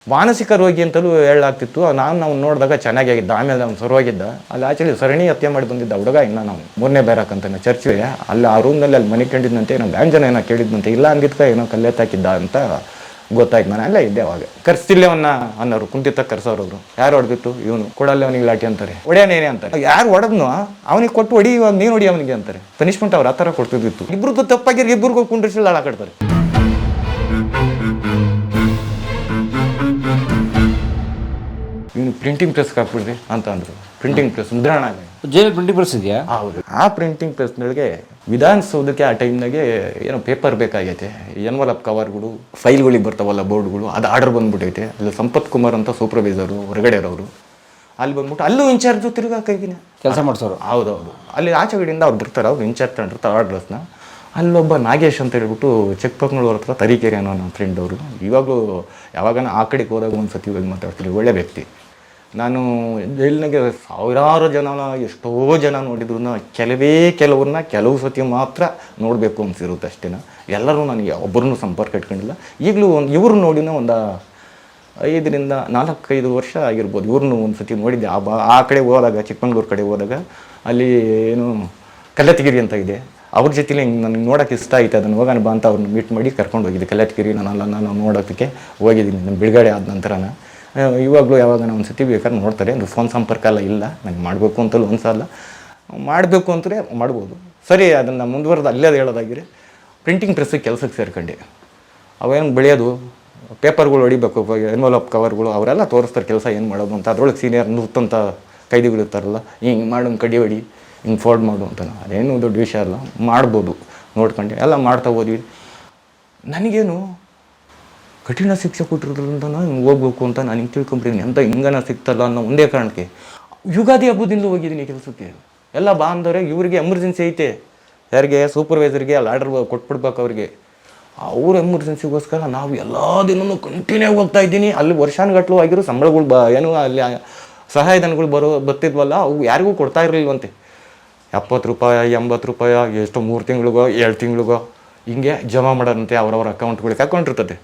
ಮಾನಸಿಕ ರೋಗಿ ಅಂತಲೂ ಹೇಳಲಾಗ್ತಿತ್ತು. ನಾವು ನೋಡಿದಾಗ ಚೆನ್ನಾಗಿದ್ದ, ಆಮೇಲೆ ಅವ್ನು ಸರೋಗಿದ್ದ. ಅಲ್ಲಿ ಆಕ್ಚುಲಿ ಸರಣಿ ಹತ್ಯೆ ಮಾಡಿ ಬಂದಿದ್ದ ಹುಡುಗ. ಇನ್ನು ನಾವು 3ನೇ ಬ್ಯಾರಕ್ ಚರ್ಚ್ಗೆ ಅಲ್ಲಿ ಆ ರೂಮ್ನಲ್ಲಿ ಅಲ್ಲಿ ಮನೆ ಕಂಡಿದ್ದಂತೆ, ಏನೋ ಗಾಂಜನ ಏನೋ ಕೇಳಿದ್ದಂತೆ, ಇಲ್ಲ ಅಂದಿದ್ಕ ಏನೋ ಕಲ್ಲೆತ್ತಾಕಿದ್ದ ಅಂತ ಗೊತ್ತಾಯ್ತು. ನಾನು ಅಲ್ಲೇ ಇದ್ದೆ ಅವಾಗ. ಕರ್ಸ್ತಿಲ್ಲೇ ಅನ್ನೋರು, ಕುಂತಿತ್ತ ಕರ್ಸೋರವರು. ಯಾರು ಹೊಡೆದಿತ್ತು? ಇವನು. ಕೊಡಲ್ಲ ಅವನಿಗೆ ಲಾಠಿ ಅಂತಾರೆ, ಹೊಡೆಯನೇನೆ ಅಂತಾರೆ. ಯಾರು ಹೊಡೆದ್ನು ಅವನಿಗೆ ಕೊಟ್ಟು ಹೊಡಿ, ಇವಾಗ ನೀನು ಹೊಡಿ ಅವನಿಗೆ ಅಂತಾರೆ. ಪನಿಷ್ಮೆಂಟ್ ಅವ್ರು ಆ ಥರ ಕೊಡ್ತಿದ್ದಿತ್ತು. ಇಬ್ರದ್ದು ತಪ್ಪಾಗಿರ್ ಇಬ್ಬರಿಗೂ ಕುಂಡ್ರಿಸಿ ಹಾಳಾಡ್ತಾರೆ. ಇನ್ನು ಪ್ರಿಂಟಿಂಗ್ ಪ್ರೆಸ್ಗೆ ಹಾಕ್ಬಿಡ್ರಿ ಅಂತ ಅಂದರು. ಪ್ರಿಂಟಿಂಗ್ ಪ್ರೆಸ್ ಮುದ್ರಣ ಜೈಲ್ ಪ್ರಿಂಟಿಂಗ್ ಪ್ರೆಸ್ ಇದೆಯಾ? ಹೌದು. ಆ ಪ್ರಿಂಟಿಂಗ್ ಪ್ರೆಸ್ನೊಳಗೆ ವಿಧಾನಸೌಧಕ್ಕೆ ಆ ಟೈಮ್ನಾಗೆ ಏನೋ ಪೇಪರ್ ಬೇಕಾಗೈತೆ, ಎನ್ವಲಪ್ ಕವರ್ಗಳು, ಫೈಲ್ಗಳಿಗೆ ಬರ್ತಾವಲ್ಲ ಬೋರ್ಡ್ಗಳು, ಅದು ಆರ್ಡರ್ ಬಂದ್ಬಿಟ್ಟೈತೆ. ಅಲ್ಲಿ ಸಂಪತ್ ಕುಮಾರ್ ಅಂತ ಸೂಪರ್ವೈಸರು ಹೊರಗಡೆ ಇರೋರು. ಅಲ್ಲಿ ಬಂದ್ಬಿಟ್ಟು ಅಲ್ಲೂ ಇನ್ಚಾರ್ಜು ತಿರುಗಾಕಿನ ಕೆಲಸ ಮಾಡಿಸೋರು. ಹೌದೌದು. ಅಲ್ಲಿ ಆಚೆಗಡೆಯಿಂದ ಅವ್ರು ಬರ್ತಾರೆ, ಅವ್ರು ಇನ್ಚಾರ್ಜ್ ತಗೊಂಡಿರ್ತಾರೆ ಆರ್ಡ್ರಸ್ನ. ಅಲ್ಲೊಬ್ಬ ನಾಗೇಶ್ ಅಂತ ಹೇಳ್ಬಿಟ್ಟು ಚೆಕ್ ಪಕ್ನವ್ರ ಹತ್ರ, ತರೀಕೆರೆ ಅನ್ನೋ ನನ್ನ ಫ್ರೆಂಡ್ ಅವರು. ಇವಾಗಲೂ ಯಾವಾಗ ಆ ಕಡೆಗೆ ಹೋದಾಗ ಒಂದು ಸತಿ ಹೋಗಿ ಮಾತಾಡ್ತೀವಿ. ಒಳ್ಳೆ ವ್ಯಕ್ತಿ. ನಾನು ಜೈಲಿನಾಗೆ ಸಾವಿರಾರು ಜನ, ಎಷ್ಟೋ ಜನ ನೋಡಿದ್ರು, ಕೆಲವ್ರನ್ನ ಕೆಲವು ಸತಿ ಮಾತ್ರ ನೋಡಬೇಕು ಅನಿಸಿರುತ್ತೆ ಅಷ್ಟೇ. ಎಲ್ಲರೂ ನನಗೆ ಒಬ್ಬರನ್ನೂ ಸಂಪರ್ಕ ಇಟ್ಕೊಂಡಿಲ್ಲ. ಈಗಲೂ ಇವ್ರು ನೋಡಿನ ಒಂದು 5ರಿಂದ 4-5 ವರ್ಷ ಆಗಿರ್ಬೋದು. ಇವ್ರನ್ನೂ ಒಂದು ಸತಿ ನೋಡಿದ್ದೆ. ಆ ಕಡೆ ಹೋದಾಗ, ಚಿಕ್ಕಮಂಗ್ಳೂರು ಕಡೆ ಹೋದಾಗ, ಅಲ್ಲಿ ಏನು ಕಲ್ಲತ್ತಿಗಿರಿ ಅಂತ ಇದೆ, ಅವ್ರ ಜೊತೆಲಿ ನನಗೆ ನೋಡೋಕೆ ಇಷ್ಟ ಆಯಿತು. ಅದನ್ನು ಹೋಗೋಣ ಬಾ ಅಂತ ಅವ್ರನ್ನ ಮೀಟ್ ಮಾಡಿ ಕರ್ಕೊಂಡು ಹೋಗಿದ್ದೆ. ಕಲ್ಲತ್ತಿಗಿರಿ ನಾನು ನೋಡೋದಕ್ಕೆ ಹೋಗಿದ್ದೀನಿ. ನಾನು ಬಿಡುಗಡೆ ಆದ ನಂತರನ. ಇವಾಗಲೂ ಯಾವಾಗ ಒಂದು ಸತಿ ಬೇಕಾದ್ರೆ ನೋಡ್ತಾರೆ. ಅದು ಫೋನ್ ಸಂಪರ್ಕ ಎಲ್ಲ ಇಲ್ಲ. ನನಗೆ ಮಾಡಬೇಕು ಅಂತಲೂ ಅನ್ಸಲ್ಲ. ಮಾಡಬೇಕು ಅಂತಲೇ ಮಾಡ್ಬೋದು. ಸರಿ, ಅದನ್ನು ಮುಂದುವರೆದು ಅಲ್ಲೇ ಹೇಳೋದಾಗಿರಿ, ಪ್ರಿಂಟಿಂಗ್ ಪ್ರೆಸ್ಸಿಗೆ ಕೆಲಸಕ್ಕೆ ಸೇರ್ಕೊಂಡೆ. ಅವೇನು ಬೆಳೆಯೋದು, ಪೇಪರ್ಗಳು ಹೊಡಿಬೇಕು, ಎನ್ವಲಪ್ ಕವರ್ಗಳು, ಅವರೆಲ್ಲ ತೋರಿಸ್ತಾರೆ ಕೆಲಸ ಏನು ಮಾಡೋದು ಅಂತ. ಅದರೊಳಗೆ ಸೀನಿಯರ್ ನುತ್ತಂಥ ಕೈದಿಗಳು ಇರ್ತಾರಲ್ಲ, ಹಿಂಗೆ ಮಾಡೋದು, ಕಡಿ ಹೊಡಿ, ಹಿಂಗೆ ಫೋಲ್ಡ್ ಮಾಡು ಅಂತ. ಅದೇನು ದೊಡ್ಡ ವಿಷಯ ಅಲ್ಲ, ಮಾಡ್ಬೋದು. ನೋಡ್ಕೊಂಡು ಎಲ್ಲ ಮಾಡ್ತಾ ಹೋದ್ವಿ. ನನಗೇನು ಕಠಿಣ ಶಿಕ್ಷೆ ಕೊಟ್ಟಿರೋದ್ರಿಂದ ನಾನು ಹೋಗ್ಬೇಕು ಅಂತ ನಾನು ಹಿಂಗೆ ತಿಳ್ಕೊಂಬಿಟ್ಟಿದ್ದೀನಿ. ಅಂತ ಹಿಂಗನ ಸಿಗ್ತಲ್ಲ ಅನ್ನೋ ಒಂದೇ ಕಾರಣಕ್ಕೆ ಯುಗಾದಿ ಹಬ್ಬದಿಂದ ಹೋಗಿದ್ದೀನಿ ಕೆಲಸಕ್ಕೆ. ಎಲ್ಲ ಬಾ ಅಂದರೆ ಇವ್ರಿಗೆ ಎಮರ್ಜೆನ್ಸಿ ಐತೆ. ಯಾರಿಗೆ? ಸೂಪರ್ವೈಸರ್ಗೆ ಅಲ್ಲಿ ಆರ್ಡರ್ ಕೊಟ್ಬಿಡ್ಬೇಕು ಅವ್ರಿಗೆ. ಅವ್ರ ಎಮರ್ಜೆನ್ಸಿಗೋಸ್ಕರ ನಾವು ಎಲ್ಲ ದಿನವೂ ಕಂಟಿನ್ಯೂ ಹೋಗ್ತಾ ಇದ್ದೀನಿ. ಅಲ್ಲಿ ವರ್ಷಾನುಗಟ್ಟಲು ಆಗಿರೋ ಸಂಬಳಗಳು ಏನು ಅಲ್ಲಿ ಸಹಾಯಧನಗಳು ಬರ್ತಿದ್ವಲ್ಲ, ಅವು ಯಾರಿಗೂ ಕೊಡ್ತಾ ಇರಲಿಲ್ವಂತೆ. 70 ರೂಪಾಯಿ, 80 ರೂಪಾಯಿ, ಎಷ್ಟು 3 ತಿಂಗಳಿಗೋ 7 ತಿಂಗಳಿಗೋ ಹಿಂಗೆ ಜಮಾ ಮಾಡೋದಂತೆ. ಅವ್ರವ್ರ ಅಕೌಂಟ್ಗಳಿಗೆ ಅಕೌಂಟ್ ಇರ್ತದೆ.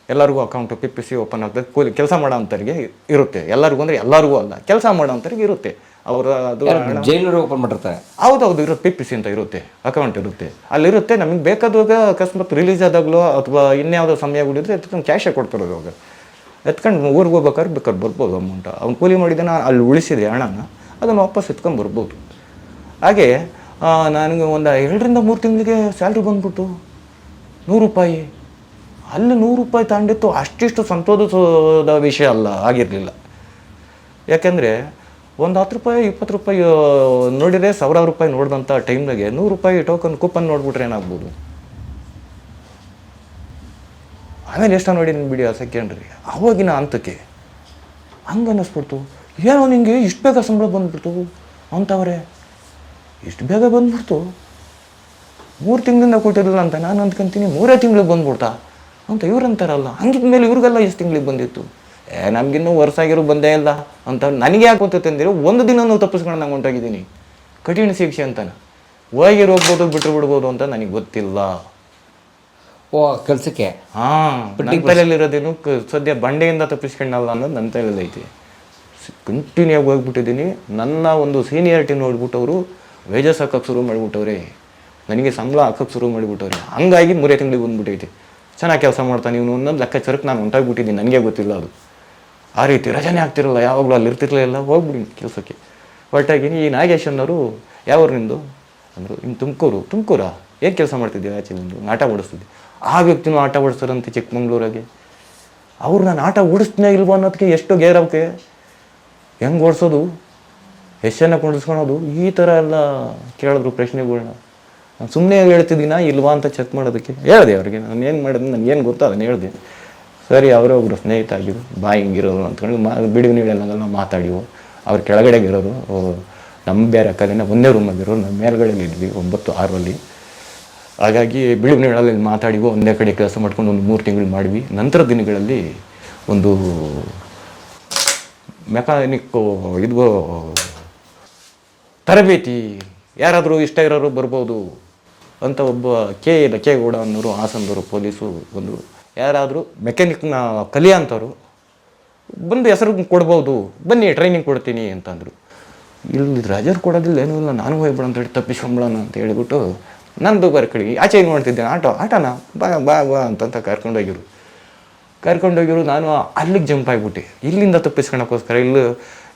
ಎಲ್ಲರಿಗೂ ಅಕೌಂಟು PPC ಓಪನ್ ಆಗ್ತದೆ. ಕೆಲಸ ಮಾಡೋ ಅಂಥವ್ರಿಗೆ ಇರುತ್ತೆ. ಎಲ್ಲರಿಗೂ ಅಂದರೆ ಎಲ್ಲರಿಗೂ ಅಲ್ಲ, ಕೆಲಸ ಮಾಡೋ ಅಂಥವ್ರಿಗೆ ಇರುತ್ತೆ. ಅವರು ಅದು ಜೈಲರು ಓಪನ್ ಮಾಡಿರ್ತಾರೆ. ಹೌದೌದು, ಇರುತ್ತೆ. PPC ಅಂತ ಇರುತ್ತೆ, ಅಕೌಂಟ್ ಇರುತ್ತೆ. ಅಲ್ಲಿರುತ್ತೆ. ನಮಗೆ ಬೇಕಾದಾಗ ಅಕಸ್ಮಾತ್ ರಿಲೀಸ್ ಆದಾಗಲೋ ಅಥವಾ ಇನ್ಯಾವುದೋ ಸಮಯಗಳಿದ್ರೆ ಎತ್ಕೊಂಡು ಕ್ಯಾಶೇ ಕೊಡ್ತಾರೆ. ಅವಾಗ ಎತ್ಕೊಂಡು ಊರಿಗೆ ಹೋಗ್ಬೇಕಾದ್ರೆ ಬೇಕಾದ್ರೆ ಬರ್ಬೋದು ಅಮೌಂಟ್. ಅವ್ನು ಕೂಲಿ ಮಾಡಿದ್ದಾನೆ, ಅಲ್ಲಿ ಉಳಿಸಿದೆ ಹಣನ, ಅದನ್ನು ವಾಪಸ್ ಎತ್ಕೊಂಡು ಬರ್ಬೋದು. ಹಾಗೆ ನನಗೆ ಒಂದು 2ರಿಂದ 3 ತಿಂಗಳಿಗೆ ಸ್ಯಾಲ್ರಿ ಬಂದ್ಬಿಟ್ಟು 100 ರೂಪಾಯಿ. ಅಲ್ಲಿ 100 ರೂಪಾಯಿ ತಾಂಡಿತ್ತು. ಅಷ್ಟಿಷ್ಟು ಸಂತೋಷದ ವಿಷಯ ಅಲ್ಲ, ಆಗಿರಲಿಲ್ಲ. ಯಾಕೆಂದರೆ ಒಂದು 10 ರೂಪಾಯಿ 20 ರೂಪಾಯಿ ನೋಡಿದರೆ 1000 ರೂಪಾಯಿ ನೋಡಿದಂಥ ಟೈಮ್ನಾಗೆ 100 ರೂಪಾಯಿ ಟೋಕನ್ ಕೂಪನ್ ನೋಡ್ಬಿಟ್ರೆ ಏನಾಗ್ಬೋದು? ಆಮೇಲೆ ಎಷ್ಟು ನೋಡಿದ್ದೀನಿ ಬಿಡಿ ಆ ಸೆಕೆಂಡ್ರಿ. ಅವಾಗಿನ ಹಂತಕ್ಕೆ ಹಂಗೆ ಅನ್ನಿಸ್ಬಿಡ್ತು. ಏನೋ ನಿಂಗೆ ಇಷ್ಟು ಬೇಗ ಸಂಬಳ ಬಂದ್ಬಿಡ್ತು ಅಂತವ್ರೆ, ಇಷ್ಟು ಬೇಗ ಬಂದ್ಬಿಡ್ತು, 3 ತಿಂಗಳಿಂದ ಕೊಟ್ಟಿರಲಿಲ್ಲ ಅಂತ ನಾನು ಅಂದ್ಕೊಂತೀನಿ. 3 ತಿಂಗಳಿಗೆ ಬಂದ್ಬಿಡ್ತಾ ಅಂತ ಇವ್ರು ಅಂತಾರಲ್ಲ. ಹಂಗಿದ್ಮೇಲೆ ಇವ್ರಿಗೆಲ್ಲ ಎಷ್ಟು ತಿಂಗಳಿಗೆ ಬಂದಿತ್ತು? ನಮಗಿನ್ನೂ ವರ್ಷ ಆಗಿರೋ ಬಂದೇ ಇಲ್ಲ ಅಂತ. ನನಗೆ ಯಾಕೆ ಗೊತ್ತೈತೆ ಅಂದರೆ, ಒಂದು ದಿನನೂ ತಪ್ಪಿಸ್ಕೊಂಡು ನಂಗೆ ಹೊಂಟೋಗಿದ್ದೀನಿ. ಕಠಿಣ ಶಿಕ್ಷೆ ಅಂತಾನೆ ಹೋಗ್ಬೋದು, ಬಿಟ್ಟು ಬಿಡ್ಬೋದು ಅಂತ ನನಗೆ ಗೊತ್ತಿಲ್ಲ. ಓ, ಕೆಲಸಕ್ಕೆ ನನ್ನ ತಲೆಯಲ್ಲಿರೋದೇನು ಸದ್ಯ ಬಂಡೆಯಿಂದ ತಪ್ಪಿಸ್ಕೊಂಡಲ್ಲ ಅನ್ನೋದು ನನ್ನ ತಲೆಯಲ್ಲೈತಿ. ಕಂಟಿನ್ಯೂ ಆಗಿ ಹೋಗ್ಬಿಟ್ಟಿದ್ದೀನಿ. ನನ್ನ ಒಂದು ಸೀನಿಯಾರಿಟಿ ನೋಡ್ಬಿಟ್ಟು ಅವರು ವೇಜಸ್ ಹಾಕೋಕ್ಕೆ ಶುರು ಮಾಡಿಬಿಟ್ಟವ್ರೆ, ನನಗೆ ಸಂಬಳ ಹಾಕೋಕ್ಕೆ ಶುರು ಮಾಡಿಬಿಟ್ಟವ್ರೆ. ಹಂಗಾಗಿ 3 ತಿಂಗಳಿಗೆ ಬಂದ್ಬಿಟ್ಟೈತಿ. ಚೆನ್ನಾಗಿ ಕೆಲಸ ಮಾಡ್ತಾನೆ ಇವನು ಅನ್ನೋದು ಲೆಕ್ಕಾಚಾರಕ್ಕೆ ನಾನು ಹೊಂಟಾಗ್ಬಿಟ್ಟಿದ್ದೀನಿ. ನನಗೆ ಗೊತ್ತಿಲ್ಲ ಅದು. ಆ ರೀತಿ ರಜನೆ ಆಗ್ತಿರಲ್ಲ, ಯಾವಾಗಲೂ ಅಲ್ಲಿ ಇರ್ತಿರ್ಲಿಲ್ಲ. ಹೋಗ್ಬಿಡಿ ಕೆಲಸಕ್ಕೆ ಹೊರಟಾಗಿನಿ. ಈ ನಾಗೇಶ್ ಅನ್ನೋರು ಯಾವ್ರು ನಿಂದು ಅಂದರು. ಇನ್ನು ತುಮಕೂರಾ? ಏನು ಕೆಲಸ ಮಾಡ್ತಿದ್ದೀವಿ? ಆಚೆ ನಿಂದು ಆಟ ಓಡಿಸ್ತಿದ್ದೆ. ಆ ವ್ಯಕ್ತಿನೂ ಆಟ ಓಡಿಸ್ತಾರಂತೆ ಚಿಕ್ಕಮಂಗ್ಳೂರಾಗೆ. ಅವ್ರು ನಾನು ಆಟ ಓಡಿಸ್ತೀನ ಇಲ್ವೋ ಅನ್ನೋದಕ್ಕೆ ಎಷ್ಟು ಗೇರವಕ್ಕೆ, ಹೆಂಗೆ ಓಡಿಸೋದು, ಎಷ್ಟು ಜನ ಕೊಂಡಿಸ್ಕೊಳೋದು, ಈ ಥರ ಎಲ್ಲ ಕೇಳಿದ್ರು ಪ್ರಶ್ನೆಗಳ್ನ. ನಾನು ಸುಮ್ಮನೆ ಹೇಳ್ತಿದ್ದೀನ ಇಲ್ವಾ ಅಂತ ಚೆಕ್ ಮಾಡೋದಕ್ಕೆ ಹೇಳಿದೆ ಅವ್ರಿಗೆ. ನಾನು ಏನು ಮಾಡಿದೆ, ನನಗೇನು ಗೊತ್ತೋ ಅದನ್ನು ಹೇಳಿದೆ. ಸರಿ, ಅವರೇ ಒಬ್ಬರು ಸ್ನೇಹಿತ ಆಗಿರು, ಬಾ ಹಿಂಗಿರೋರು ಅಂದ್ಕೊಂಡು ಬಿಡುವು ನೀಳೆಲ್ಲ ಮಾತಾಡಿವು. ಅವ್ರು ಕೆಳಗಡೆಗೆ ಇರೋರು, ನಮ್ಮ ಬೇರೆ ಕಲಿನ ಒಂದೇ ರೂಮಾಗಿರೋರು, ನಮ್ಮ ಮೇಲ್ಗಡೆಯಲ್ಲಿ ಇದ್ವಿ 9-6ರಲ್ಲಿ. ಹಾಗಾಗಿ ಬಿಡುವು ನೀಳಲ್ಲಿ ಮಾತಾಡಿವು. ಒಂದೇ ಕಡೆ ಕೆಲಸ ಮಾಡ್ಕೊಂಡು ಒಂದು 3 ತಿಂಗಳು ಮಾಡಿವಿ. ನಂತರ ದಿನಗಳಲ್ಲಿ ಒಂದು ಮೆಕ್ಯಾನಿಕ್ಕು ಇದು ತರಬೇತಿ, ಯಾರಾದರೂ ಇಷ್ಟ ಇರೋರು ಬರ್ಬೋದು ಅಂತ ಒಬ್ಬ ಕೆ ಗೌಡ ಅನ್ನೋರು, ಹಾಸನದವರು ಪೊಲೀಸು ಬಂದರು. ಯಾರಾದರೂ ಮೆಕ್ಯಾನಿಕ್ನ ಕಲಿಯೋಂಥವ್ರು ಬಂದು ಹೆಸರು ಕೊಡ್ಬೋದು, ಬನ್ನಿ ಟ್ರೈನಿಂಗ್ ಕೊಡ್ತೀನಿ ಅಂತಂದರು. ಇಲ್ಲಿ ರಜರ್ ಕೊಡೋದಿಲ್ಲ ಏನೂ ಇಲ್ಲ, ನಾನು ಹೋಗ್ಬಿಡ ಅಂತ ಹೇಳಿ ತಪ್ಪಿಸ್ಕೊಂಬಿಡೋಣ ಅಂತ ಹೇಳಿಬಿಟ್ಟು ನಂದು ಕಡೆ ಆಚೆ ಏನು ಮಾಡ್ತಿದ್ದೆ, ಆಟೋನ ಬಾ ಬಾ ಬಾ ಅಂತಂತ ಕರ್ಕೊಂಡೋಗಿರು. ನಾನು ಅಲ್ಲಿಗೆ ಜಂಪ್ ಆಗಿಬಿಟ್ಟೆ, ಇಲ್ಲಿಂದ ತಪ್ಪಿಸ್ಕೊಳಕ್ಕೋಸ್ಕರ.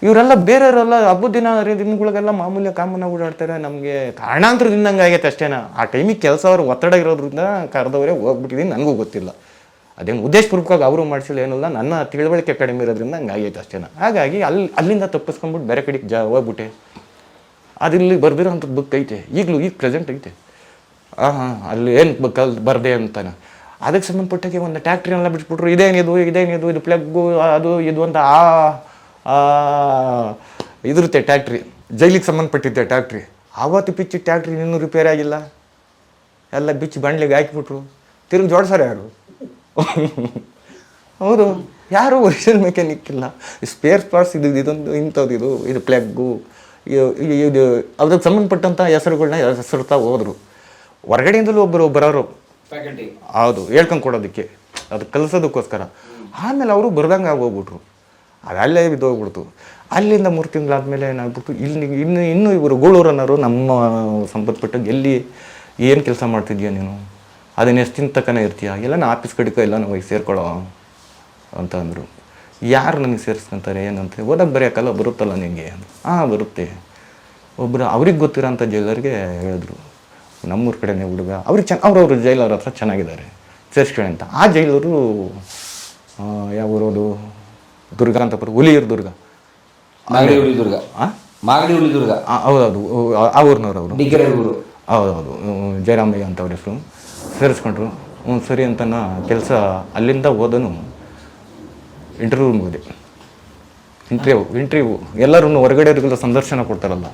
ಇವರೆಲ್ಲ ಬೇರೆಯವರೆಲ್ಲ ಹಬ್ಬದ ದಿನಗಳಿಗೆಲ್ಲ ಮಾಮೂಲಿ ಕಾಮನ ಓಡಾಡ್ತಾರೆ. ನಮಗೆ ಕಾರಣಾಂತರದಿಂದ ಹಂಗೆ ಆಗೈತೆ ಅಷ್ಟೇನ. ಆ ಟೈಮಿಗೆ ಕೆಲಸ ಅವರು ಒತ್ತಡ ಇರೋದ್ರಿಂದ ಕರೆದವರೇ ಹೋಗ್ಬಿಟ್ಟಿದ್ದೀನಿ, ನನಗೂ ಗೊತ್ತಿಲ್ಲ. ಅದೇನು ಉದ್ದೇಶಪೂರ್ವಕವಾಗಿ ಅವರು ಮಾಡಿಸಿಲ್ಲ ಏನಲ್ಲ, ನನ್ನ ತಿಳುವಳಿಕೆ ಕಡಿಮೆ ಇರೋದ್ರಿಂದ ಹಂಗೆ ಆಗೈತೆ ಅಷ್ಟೇನ. ಹಾಗಾಗಿ ಅಲ್ಲಿಂದ ತಪ್ಪಿಸ್ಕೊಂಡ್ಬಿಟ್ಟು ಬೇರೆ ಕಡೆಗೆ ಹೋಗ್ಬಿಟ್ಟೆ. ಅದಿಲ್ಲಿ ಬರ್ದಿರೋಂಥದ್ದು ಬುಕ್ ಐತೆ, ಈಗ ಪ್ರೆಸೆಂಟ್ ಐತೆ. ಅಲ್ಲಿ ಏನು ಬುಕ್ ಅಲ್ಲಿ ಬರ್ದೆ ಅಂತಾನೆ. ಅದಕ್ಕೆ ಸಂಬಂಧಪಟ್ಟಾಗೆ ಒಂದು ಟ್ಯಾಕ್ಟ್ರಿನೆಲ್ಲ ಬಿಟ್ಬಿಟ್ರು. ಇದೇನಿದು ಇದು ಪ್ಲಗ್ಗು ಅದು ಇದು ಅಂತ ಇದಿರುತ್ತೆ ಟ್ಯಾಕ್ಟ್ರಿ, ಜೈಲಿಗೆ ಸಂಬಂಧಪಟ್ಟಿದ್ದೆ ಟ್ಯಾಕ್ಟ್ರಿ. ಆವತ್ತು ಪಿಚ್ಚಿ ಟ್ಯಾಕ್ಟ್ರಿ ಇನ್ನೂ ರಿಪೇರ್ ಆಗಿಲ್ಲ, ಎಲ್ಲ ಬಿಚ್ಚಿ ಬಂಡ್ಲಿಗೆ ಹಾಕಿಬಿಟ್ರು. ತಿರುಗಿ ಜೋಡ್ಸಾರೆ ಯಾರು? ಹೌದು, ಯಾರು ಒರಿಜಿನಲ್ ಮೆಕ್ಯಾನಿಕ್ ಇಲ್ಲ. ಸ್ಪೇರ್ ಪಾರ್ಟ್ಸ್ ಇದೊಂದು ಇಂಥದ್ದು ಇದು ಪ್ಲಗ್ಗು ಇದು ಅದಕ್ಕೆ ಸಂಬಂಧಪಟ್ಟಂಥ ಹೆಸರುಗಳನ್ನ ಹೆಸರುತ್ತಾ ಹೋದರು. ಹೊರಗಡೆಯಿಂದಲೂ ಒಬ್ಬರು ಬರೋರು, ಹೌದು, ಹೇಳ್ಕೊಂಡು ಕೊಡೋದಕ್ಕೆ, ಅದು ಕಲಿಸೋದಕ್ಕೋಸ್ಕರ. ಆಮೇಲೆ ಅವರು ಬರ್ದಂಗೆ ಆಗೋಗ್ಬಿಟ್ರು. ಅದಲ್ಲೇ ಬಿದ್ದೋಗ್ಬಿಡ್ತು. ಅಲ್ಲಿಂದ 3 ತಿಂಗಳಾದಮೇಲೆ ಏನಾಗ್ಬಿಟ್ಟು ಇನ್ನೂ ಇವರು ಗೂಳೂರು ಅನ್ನೋರು ನಮ್ಮ ಸಂಬಂಧಪಟ್ಟಾಗ ಏನು ಕೆಲಸ ಮಾಡ್ತಿದ್ಯಾ ನೀನು, ಅದನ್ನ ಎಷ್ಟು ದಿನ ತಕ್ಕನೇ ಇರ್ತೀಯ, ಎಲ್ಲ ಆಫೀಸ್ ಕಡೆಗೆ ಎಲ್ಲ ನಾವು ಸೇರ್ಕೊಳ್ಳೋ ಅಂತ ಅಂದರು. ಯಾರು ನನಗೆ ಸೇರಿಸ್ಕೊಂತಾರೆ ಏನಂತ, ಓದಕ್ಕೆ ಬರೆಯೋಕ್ಕಲ್ಲ ಬರುತ್ತಲ್ಲ ನಿನಗೆ? ಬರುತ್ತೆ. ಒಬ್ಬರು ಅವ್ರಿಗೆ ಗೊತ್ತಿರೋಂಥ ಜೈಲರ್ಗೆ ಹೇಳಿದ್ರು, ನಮ್ಮೂರ ಕಡೆನೇ ಹುಡುಗ, ಅವ್ರಿಗೆ ಅವ್ರವ್ರ ಜೈಲರ್ ಹತ್ರ ಚೆನ್ನಾಗಿದ್ದಾರೆ, ಸೇರಿಸ್ಕೊಳ್ಳಿ ಅಂತ. ಆ ಜೈಲರು ಯಾವ ಊರೋದು, ದುರ್ಗ ಅಂತ ಬರೋ, ಹುಲಿಯೂರು ದುರ್ಗ, ಮಾಗಡಿ ದುರ್ಗ, ಹೌದೌದು, ಆ ಊರಿನವ್ರು ಅವರು, ಊರು, ಹೌದೌದು, ಜಯರಾಮಯ್ಯ ಅಂತ ಅವ್ರ ಹೆಸರು. ಸೇರಿಸ್ಕೊಂಡ್ರು. ಸರಿ ಅಂತ ಕೆಲಸ ಅಲ್ಲಿಂದ ಹೋದನು. ಇಂಟರ್ವ್ಯೂ ಮುಗಿದೆ. ಇಂಟರ್ವ್ಯೂ ಎಲ್ಲರೂ ಹೊರಗಡೆಯವ್ರಿಗೆಲ್ಲ ಸಂದರ್ಶನ ಕೊಡ್ತಾರಲ್ಲ,